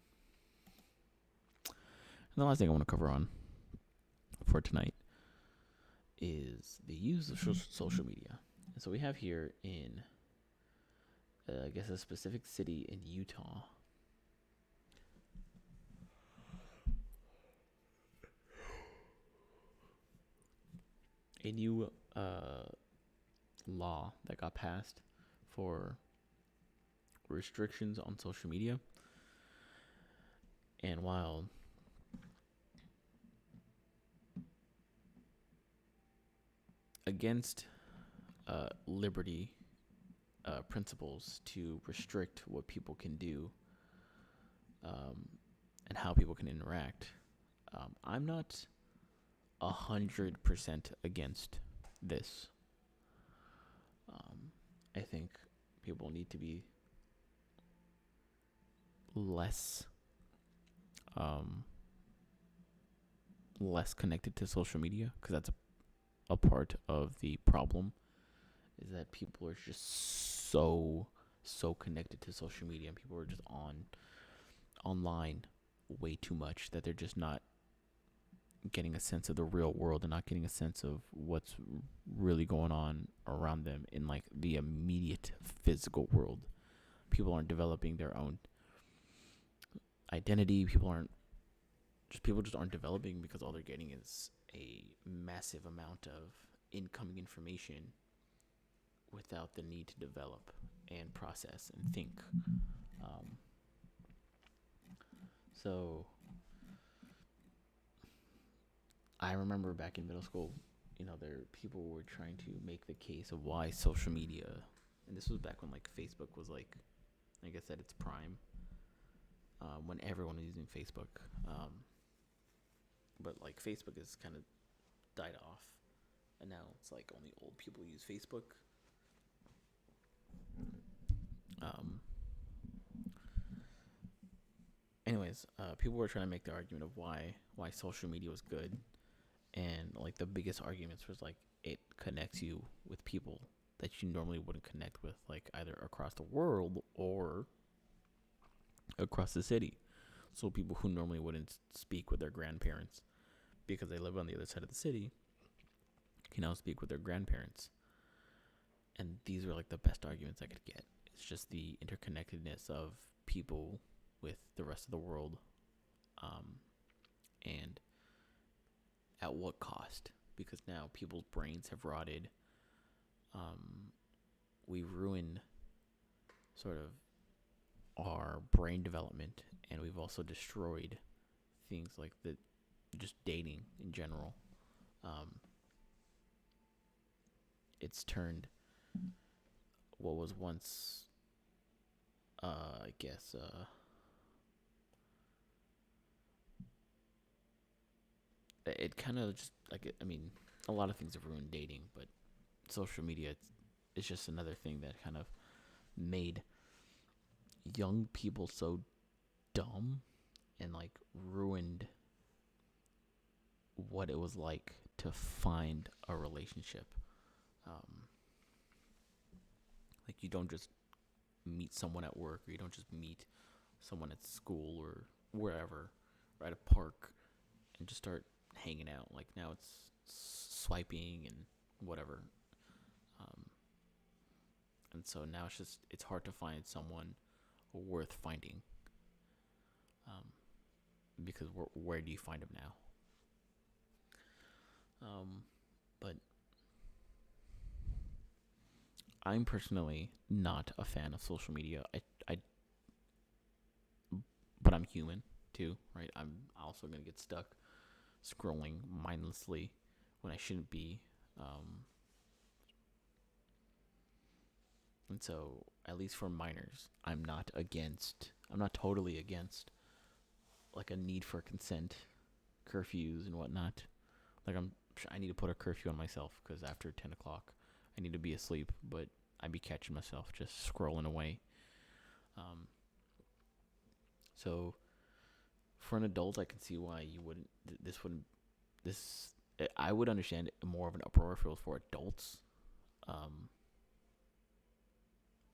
[SPEAKER 1] And the last thing I want to cover on for tonight is the use of social media. And so we have here in, I guess, a specific city in Utah. A new law that got passed for restrictions on social media. And while against liberty principles to restrict what people can do and how people can interact, I'm not 100% against this. I think people need to be less connected to social media, because that's a part of the problem, is that people are just so connected to social media, and people are just online way too much that they're just not getting a sense of the real world and not getting a sense of what's really going on around them in like the immediate physical world. People aren't developing their own identity. People just aren't developing, because all they're getting is a massive amount of incoming information without the need to develop and process and think. So I remember back in middle school, people were trying to make the case of why social media, and this was back when like Facebook was like I said, its prime, when everyone was using Facebook. But like Facebook has kind of died off, and now it's like only old people use Facebook. Anyways, people were trying to make the argument of why social media was good, and like the biggest arguments was like it connects you with people that you normally wouldn't connect with, like either across the world or across the city. So people who normally wouldn't speak with their grandparents because they live on the other side of the city can now speak with their grandparents. And these were like the best arguments I could get. It's just the interconnectedness of people with the rest of the world, and at what cost? Because now people's brains have rotted. We've ruined sort of our brain development, and we've also destroyed things like just dating in general. It's turned what was once, I guess, it kind of just like, a lot of things have ruined dating, but social media, it's just another thing that kind of made young people so dumb and like ruined what it was like to find a relationship. Like you don't just meet someone at work, or you don't just meet someone at school or wherever, or at a park, and just start hanging out. Like now it's swiping and whatever. Um, and so now it's hard to find someone worth finding. Because where do you find them now? But I'm personally not a fan of social media. But I'm human too, right? I'm also gonna get stuck scrolling mindlessly when I shouldn't be. And so, at least for minors, I'm not totally against like a need for consent, curfews and whatnot. Like I need to put a curfew on myself because after 10 o'clock, I need to be asleep. But I'd be catching myself just scrolling away. So for an adult, I can see why you wouldn't. This. I would understand more of an uproar if it was for adults.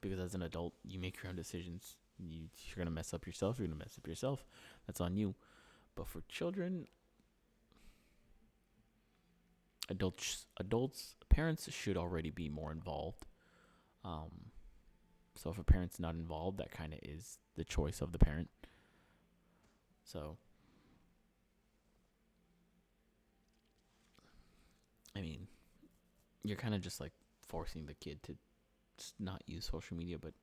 [SPEAKER 1] Because as an adult, you make your own decisions. You're gonna mess up yourself. You're gonna mess up yourself. That's on you. But for children, parents should already be more involved. So if a parent's not involved, that kind of is the choice of the parent. So, I mean, you're kind of just like forcing the kid to not use social media, but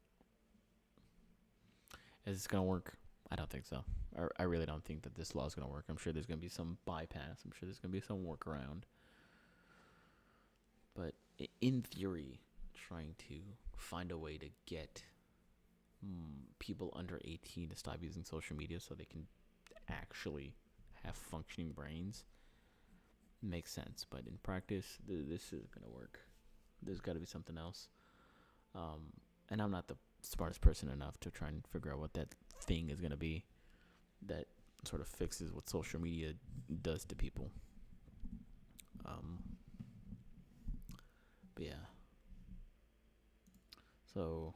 [SPEAKER 1] is this going to work? I don't think so. I really don't think that this law is going to work. I'm sure there's going to be some bypass. I'm sure there's going to be some workaround. But in theory, trying to find a way to get people under 18 to stop using social media so they can actually have functioning brains makes sense. But in practice, this isn't going to work. There's got to be something else. And I'm not the smartest person enough to try and figure out what that thing is going to be that sort of fixes what social media does to people. But yeah. So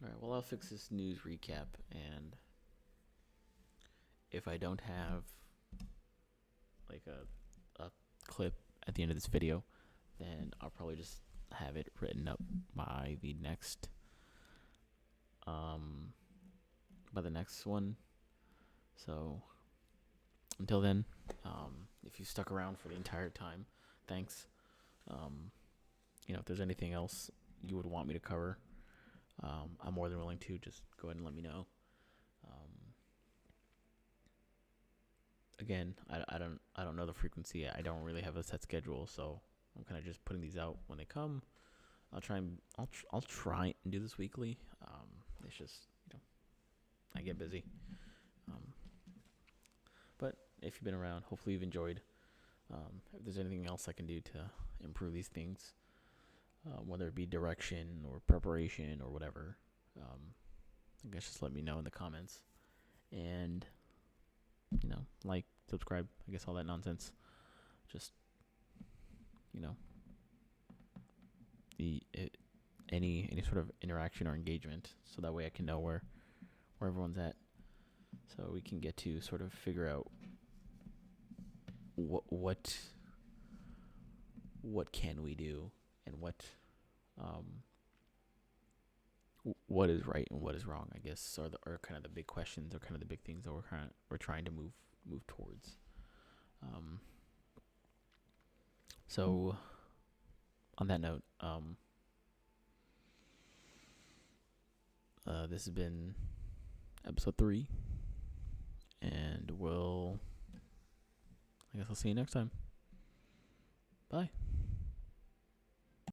[SPEAKER 1] alright, well, I'll fix this news recap, and if I don't have like a clip at the end of this video, then I'll probably just have it written up by the next one. So until then, if you stuck around for the entire time, thanks. If there's anything else you would want me to cover, I'm more than willing to. Just go ahead and let me know. Again, I don't know the frequency. I don't really have a set schedule, so I'm kind of just putting these out when they come. I'll try and do this weekly. It's just I get busy. But if you've been around, hopefully you've enjoyed. If there's anything else I can do to improve these things, whether it be direction or preparation or whatever, I guess just let me know in the comments. And like, subscribe, I guess all that nonsense. Just any sort of interaction or engagement, so that way I can know where everyone's at, so we can get to sort of figure out what can we do, and what is right and what is wrong, I guess, are kind of the big questions, or kind of the big things that we're trying to move towards. So on that note, this has been episode 3, and I guess I'll see you next time. Bye.